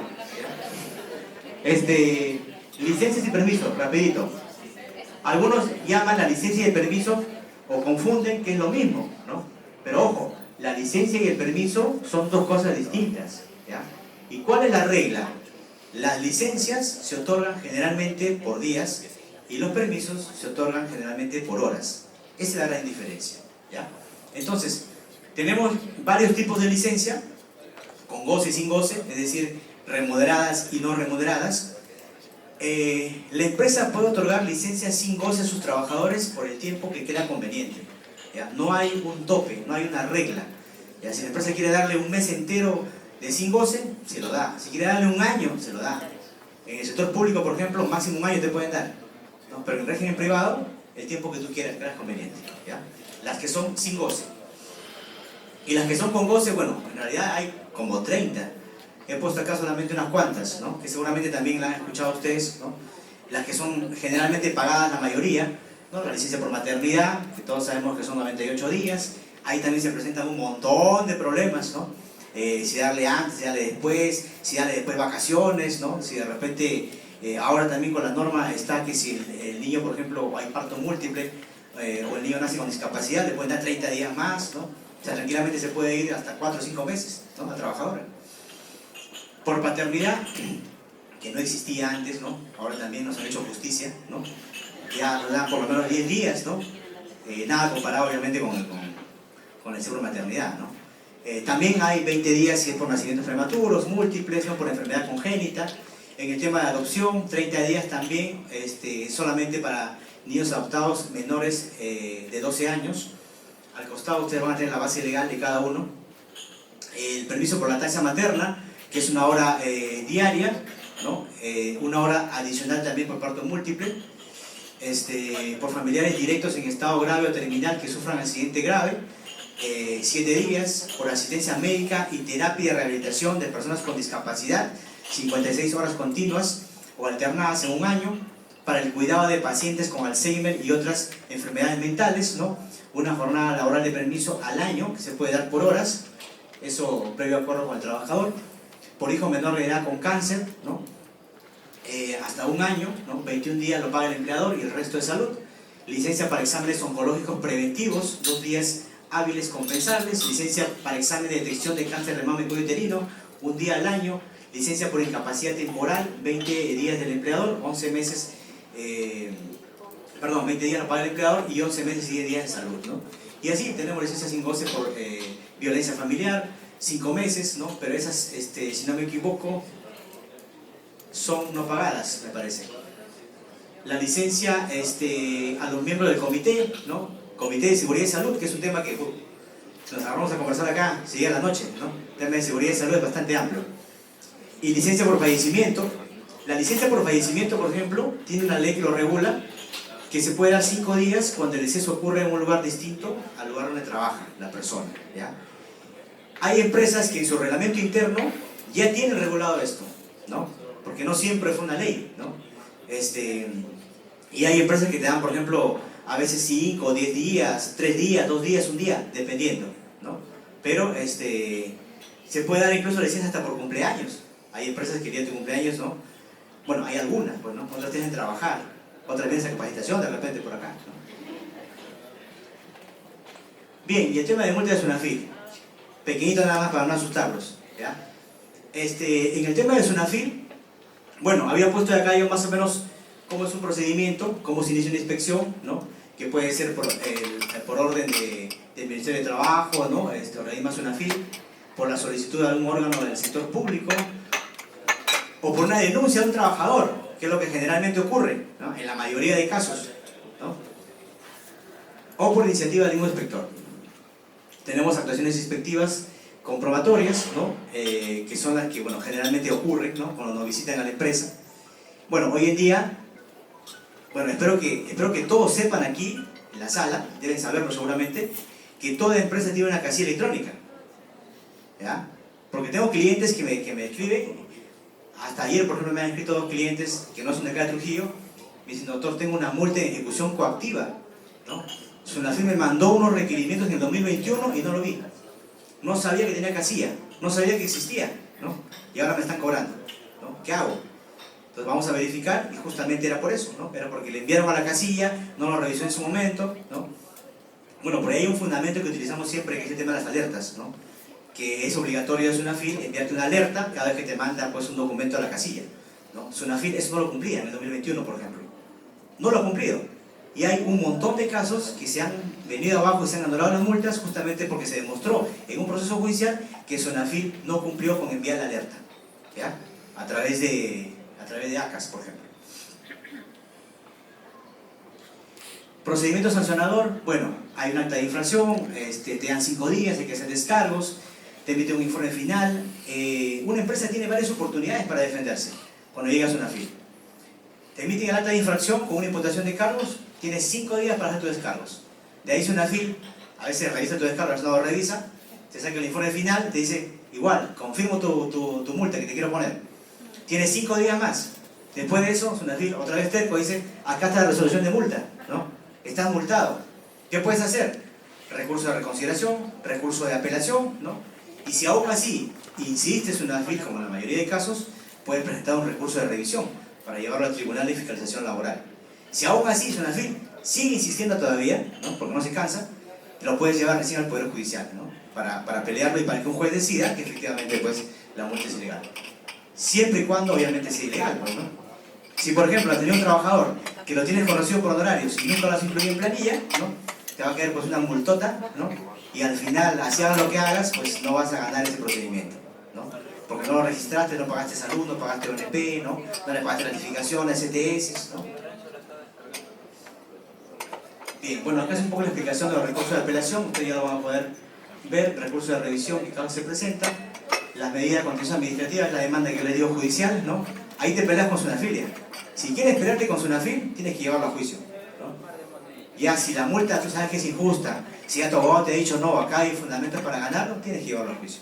Licencias y permisos, rapidito. Algunos llaman la licencia y el permiso o confunden que es lo mismo, ¿no? Pero ojo, la licencia y el permiso son dos cosas distintas, ¿ya? ¿Y cuál es la regla? Las licencias se otorgan generalmente por días y los permisos se otorgan generalmente por horas. Esa es la gran diferencia, ¿ya? Entonces, tenemos varios tipos de licencia, con goce y sin goce, es decir, remuneradas y no remuneradas. La empresa puede otorgar licencias sin goce a sus trabajadores por el tiempo que crea conveniente, ¿ya? No hay un tope, no hay una regla, ¿ya? Si la empresa quiere darle un mes entero de sin goce, se lo da. Si quiere darle un año, se lo da. En el sector público, por ejemplo, máximo un año te pueden dar, ¿no? Pero en régimen privado, el tiempo que tú quieras, creas conveniente, ¿ya? Las que son sin goce. Y las que son con goce, bueno, en realidad hay como 30. He puesto acá solamente unas cuantas, ¿no? Que seguramente también la han escuchado ustedes, ¿no? Las que son generalmente pagadas la mayoría, ¿no? La licencia por maternidad, que todos sabemos que son 98 días. Ahí también se presentan un montón de problemas, ¿no? Si darle antes, si darle después vacaciones, ¿no? Si de repente, ahora también con la norma está que si el niño, por ejemplo, hay parto múltiple, o el niño nace con discapacidad, le pueden dar 30 días más, ¿no? O sea, tranquilamente se puede ir hasta 4 o 5 meses, ¿no? La trabajadora. Por paternidad, que no existía antes, ¿no? Ahora también nos han hecho justicia, ¿no? Ya nos dan por lo menos 10 días, ¿no? Nada comparado obviamente con el seguro de maternidad, ¿no? También hay 20 días si es por nacimientos prematuros, múltiples, ¿no? Por enfermedad congénita. En el tema de adopción, 30 días también, solamente para niños adoptados menores de 12 años. Al costado ustedes van a tener la base legal de cada uno. El permiso por lactancia materna, que es una hora diaria, ¿no? Una hora adicional también por parto múltiple. Por familiares directos en estado grave o terminal que sufran accidente grave, 7 días. Por asistencia médica y terapia de rehabilitación de personas con discapacidad, 56 horas continuas o alternadas en un año. Para el cuidado de pacientes con Alzheimer y otras enfermedades mentales, ¿no? Una jornada laboral de permiso al año que se puede dar por horas, eso previo acuerdo con el trabajador. Por hijo menor de edad con cáncer, ¿no? Hasta un año, ¿no? 21 días lo paga el empleador y el resto de salud. Licencia para exámenes oncológicos preventivos, 2 días hábiles compensables. Licencia para examen de detección de cáncer de mama y cuello uterino, 1 día al año. Licencia por incapacidad temporal, 20 días del empleador, 11 meses, 20 días lo paga el empleador y 11 meses y 10 días de salud, ¿no? Y así tenemos licencia sin goce por violencia familiar, 5 meses, ¿no? Pero esas, si no me equivoco, son no pagadas, me parece. La licencia a los miembros del comité, ¿no? Comité de Seguridad y Salud, que es un tema que nos agarramos a conversar acá, si llega la noche, ¿no? El tema de seguridad y salud es bastante amplio. Y licencia por fallecimiento. La licencia por fallecimiento, por ejemplo, tiene una ley que lo regula, que se puede dar 5 días cuando el deceso ocurre en un lugar distinto al lugar donde trabaja la persona, ¿ya? Hay empresas que en su reglamento interno ya tienen regulado esto, ¿no? Porque no siempre fue una ley, ¿no? Y hay empresas que te dan, por ejemplo, a veces 5 o 10 días, 3 días, 2 días, 1 día, dependiendo, ¿no? Pero se puede dar incluso licencia hasta por cumpleaños. Hay empresas que querían tu cumpleaños, ¿no? Bueno, hay algunas, pues, ¿no? Otras tienen que trabajar, otras tienen esa capacitación de repente por acá, ¿no? Bien, y el tema de multa de SUNAFIL, pequeñito nada más para no asustarlos, ¿ya? En el tema de SUNAFIL, bueno, había puesto de acá yo más o menos cómo es un procedimiento, cómo se inicia una inspección, ¿no? Que puede ser por orden del Ministerio de Trabajo, ¿no? Organismo SUNAFIL, por la solicitud de algún órgano del sector público, o por una denuncia de un trabajador, que es lo que generalmente ocurre, ¿no? En la mayoría de casos, ¿no? O por iniciativa de ningún inspector. Tenemos actuaciones inspectivas comprobatorias, ¿no? Que son las que, bueno, generalmente ocurren, ¿no? Cuando nos visitan a la empresa. Bueno, hoy en día Bueno, espero que todos sepan aquí, en la sala, deben saberlo seguramente, que toda empresa tiene una casilla electrónica. ¿Ya? Porque tengo clientes que me escriben, hasta ayer por ejemplo me han escrito 2 clientes que no son de acá de Trujillo, me dicen, doctor, tengo una multa de ejecución coactiva, ¿no? Sunafil me mandó unos requerimientos en el 2021 y no lo vi. No sabía que tenía casilla, no sabía que existía, ¿no? Y ahora me están cobrando, ¿no? ¿Qué hago? Entonces vamos a verificar, y justamente era por eso, ¿no? Era porque le enviaron a la casilla, no lo revisó en su momento, ¿no? Bueno, por ahí hay un fundamento que utilizamos siempre, que es el tema de las alertas, ¿no? Que es obligatorio de Sunafil enviarte una alerta cada vez que te manda pues, un documento a la casilla, ¿no? Sunafil eso no lo cumplía en el 2021, por ejemplo. No lo ha cumplido. Y hay un montón de casos que se han venido abajo y se han anulado las multas justamente porque se demostró en un proceso judicial que Sunafil no cumplió con enviar la alerta, ¿ya? A través de ACAS, por ejemplo. Procedimiento sancionador, bueno, hay un acta de infracción, te dan 5 días, hay que hacer descargos, te emite un informe final. Una empresa tiene varias oportunidades para defenderse cuando llega a Sunafil. Te emiten el acta de infracción con una imputación de cargos, tienes 5 días para hacer tus descargos. De ahí Sunafil, a veces revisa tu descargo, no lo revisa, te saca el informe final, te dice, igual, confirmo tu multa que te quiero poner. Tienes 5 días más. Después de eso, Sunafil otra vez terco dice, acá está la resolución de multa, ¿no? Estás multado. ¿Qué puedes hacer? Recurso de reconsideración, recurso de apelación, ¿no? Y si aún así insistes Sunafil, como en la mayoría de casos, puedes presentar un recurso de revisión para llevarlo al Tribunal de Fiscalización Laboral. Si aún así Sunafil sigue insistiendo todavía, ¿no? Porque no se cansa, te lo puedes llevar recién al Poder Judicial, ¿no? Para pelearlo y para que un juez decida que efectivamente pues, la multa es ilegal. Siempre y cuando obviamente sea ilegal, ¿no? Si por ejemplo has tenido un trabajador que lo tienes conocido por honorarios y nunca lo has incluido en planilla, ¿no? Te va a caer pues una multota, ¿no? Y al final, así hagas lo que hagas, pues no vas a ganar ese procedimiento, ¿no? Porque no lo registraste, no pagaste salud, no pagaste ONP, ¿no? No le pagaste gratificaciones, ETS, ¿no? Bien, bueno, acá es un poco la explicación de los recursos de apelación, ustedes ya lo van a poder ver, recursos de revisión que cada vez se presenta, las medidas de contención administrativa, la demanda que le dio judicial, ¿no? Ahí te peleas con Sunafil. Si quieres pelearte con Sunafil, tienes que llevarlo a juicio, ¿no? Ya si la multa tú sabes que es injusta, si ya tu abogado te ha dicho no, acá hay fundamentos para ganarlo, tienes que llevarlo a juicio.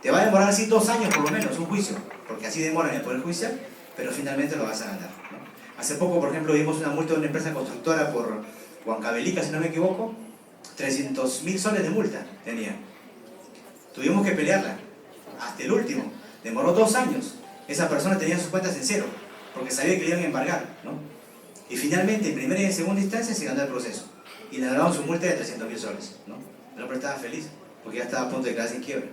Te va a demorar así 2 años por lo menos un juicio, porque así demora en el Poder Judicial, pero finalmente lo vas a ganar, ¿no? Hace poco, por ejemplo, vimos una multa de una empresa constructora por Huancavelica, si no me equivoco, 300.000 soles de multa tenía. Tuvimos que pelearla, hasta el último, demoró 2 años. Esa persona tenía sus cuentas en cero, porque sabía que le iban a embargar, ¿no? Y finalmente, en primera y en segunda instancia, se ganó el proceso. Y le daban su multa de 300.000 soles, ¿no? El hombre estaba feliz, porque ya estaba a punto de quedarse en quiebra.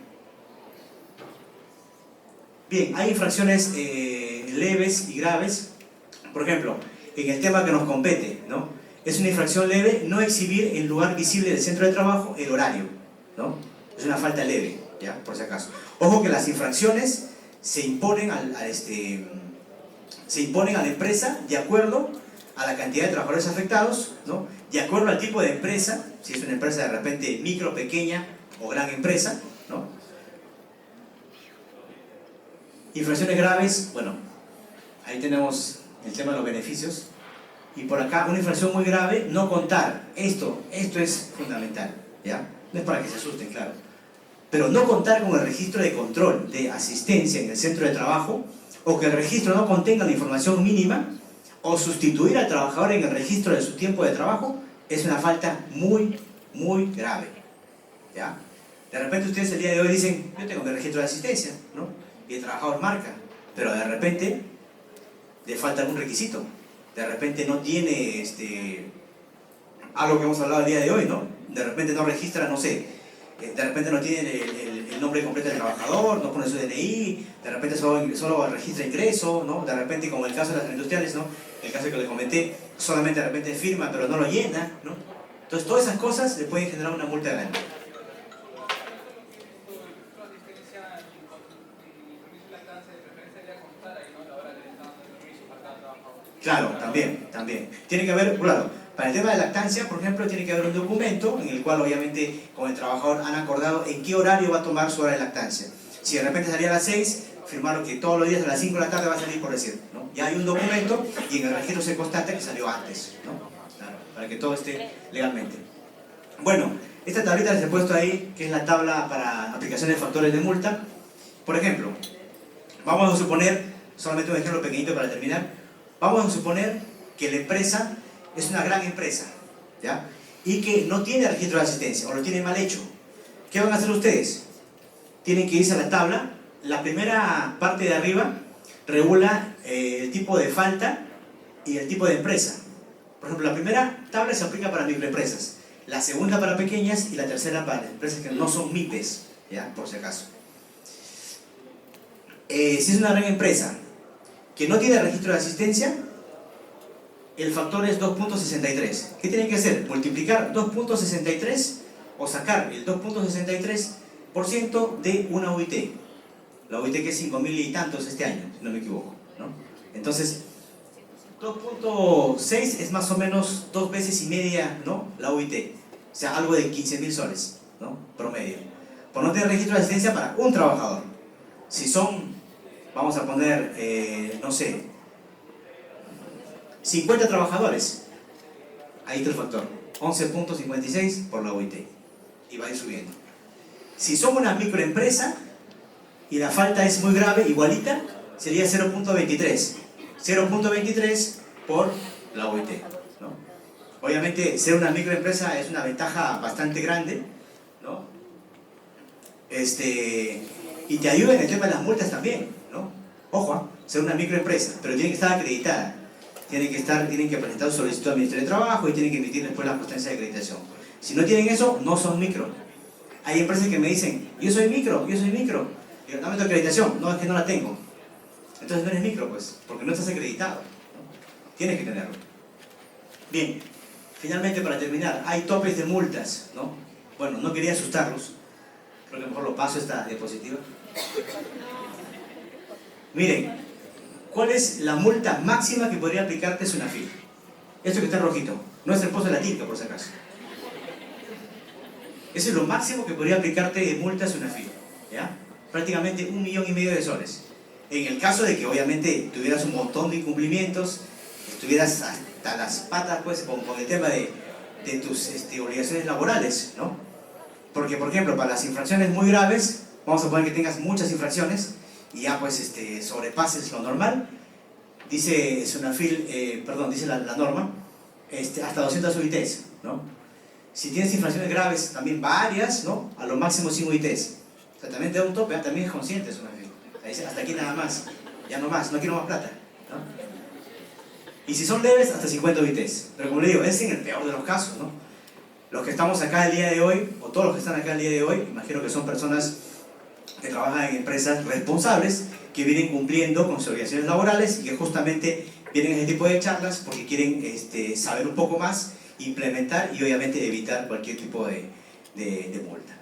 Bien, hay infracciones leves y graves. Por ejemplo, en el tema que nos compete, ¿no? Es una infracción leve no exhibir en lugar visible del centro de trabajo el horario, ¿no? Es una falta leve, ¿ya? Por si acaso. Ojo que las infracciones se imponen a la empresa de acuerdo a la cantidad de trabajadores afectados, ¿no? De acuerdo al tipo de empresa, si es una empresa de repente micro, pequeña o gran empresa, ¿no? Infracciones graves, bueno, ahí tenemos el tema de los beneficios. Y por acá, una infracción muy grave, no contar. Esto es fundamental, ¿ya? No es para que se asusten, claro. Pero no contar con el registro de control de asistencia en el centro de trabajo, o que el registro no contenga la información mínima, o sustituir al trabajador en el registro de su tiempo de trabajo, es una falta muy, muy grave, ¿ya? De repente ustedes el día de hoy dicen, yo tengo mi registro de asistencia, ¿no? Y el trabajador marca, pero de repente le falta algún requisito. De repente no tiene algo que hemos hablado el día de hoy, ¿no? De repente no registra, no sé, de repente no tiene el nombre completo del trabajador, no pone su DNI, de repente solo registra ingreso, ¿no? De repente, como el caso de las industriales, ¿no? El caso que les comenté, solamente de repente firma, pero no lo llena, ¿no? Entonces, todas esas cosas le pueden generar una multa grande. Claro, también. Tiene que haber, claro, para el tema de lactancia, por ejemplo, tiene que haber un documento en el cual obviamente con el trabajador han acordado en qué horario va a tomar su hora de lactancia. Si de repente salía a las 6, firmaron que todos los días a las 5 de la tarde va a salir, por decir, ¿no? Ya hay un documento y en el registro se constata que salió antes, ¿no? Claro, para que todo esté legalmente. Bueno, esta tablita les he puesto ahí, que es la tabla para aplicación de factores de multa. Por ejemplo, vamos a suponer, solamente un ejemplo pequeñito para terminar, vamos a suponer que la empresa es una gran empresa, ¿ya? Y que no tiene registro de asistencia o lo tiene mal hecho. ¿Qué van a hacer ustedes? Tienen que irse a la tabla. La primera parte de arriba regula el tipo de falta y el tipo de empresa. Por ejemplo, la primera tabla se aplica para microempresas, la segunda para pequeñas y la tercera para empresas que no son MIPES, ¿ya? Por si acaso. Si es una gran empresa que no tiene registro de asistencia, el factor es 2.63. ¿Qué tienen que hacer? Multiplicar 2.63 o sacar el 2.63% de una UIT. La UIT que es 5.000 y tantos este año, si no me equivoco, ¿no? Entonces, 2.6 es más o menos 2 veces y media, ¿no? La UIT. O sea, algo de 15.000 soles, ¿no? Promedio. Por no tener registro de asistencia para un trabajador. Si son, vamos a poner, no sé, 50 trabajadores, ahí está el factor, 11.56 por la UIT. Y va a ir subiendo. Si son una microempresa y la falta es muy grave, igualita, sería 0.23. 0.23 por la OIT, ¿no? Obviamente, ser una microempresa es una ventaja bastante grande, ¿no? Y te ayuda en el tema de las multas también, ¿no? Ojo, ser una microempresa, pero tiene que estar acreditada. Tienen que presentar su solicitud al Ministerio de Trabajo y tienen que emitir después la constancia de acreditación. Si no tienen eso, no son micro. Hay empresas que me dicen, yo soy micro. Digo, dame tu acreditación. No, es que no la tengo. Entonces no eres micro, pues, porque no estás acreditado, ¿no? Tienes que tenerlo. Bien, finalmente para terminar, hay topes de multas, ¿no? Bueno, no quería asustarlos, creo que mejor lo paso esta diapositiva. Miren, ¿cuál es la multa máxima que podría aplicarte SUNAFIL? Esto que está en rojito, no es el pozo de la tinta, por si acaso. Eso es lo máximo que podría aplicarte de multa SUNAFIL, ¿ya? Prácticamente 1,5 millones de soles. En el caso de que obviamente tuvieras un montón de incumplimientos, estuvieras hasta las patas pues con el tema de tus obligaciones laborales, ¿no? Porque, por ejemplo, para las infracciones muy graves, vamos a poner que tengas muchas infracciones y ya pues sobrepases lo normal, dice SUNAFIL, dice la norma, hasta 200 UITs, ¿no? Si tienes infracciones graves, también varias, ¿no? A lo máximo 5 UITs. O sea, también te da un tope, también es consciente SUNAFIL. Dice, hasta aquí nada más, ya no más, no quiero más plata, ¿no? Y si son leves, hasta 50 UITs. Pero como le digo, es en el peor de los casos, ¿no? Los que estamos acá el día de hoy, o todos los que están acá el día de hoy, imagino que son personas que trabajan en empresas responsables, que vienen cumpliendo con sus obligaciones laborales y que justamente vienen a este tipo de charlas porque quieren saber un poco más, implementar y obviamente evitar cualquier tipo de multa.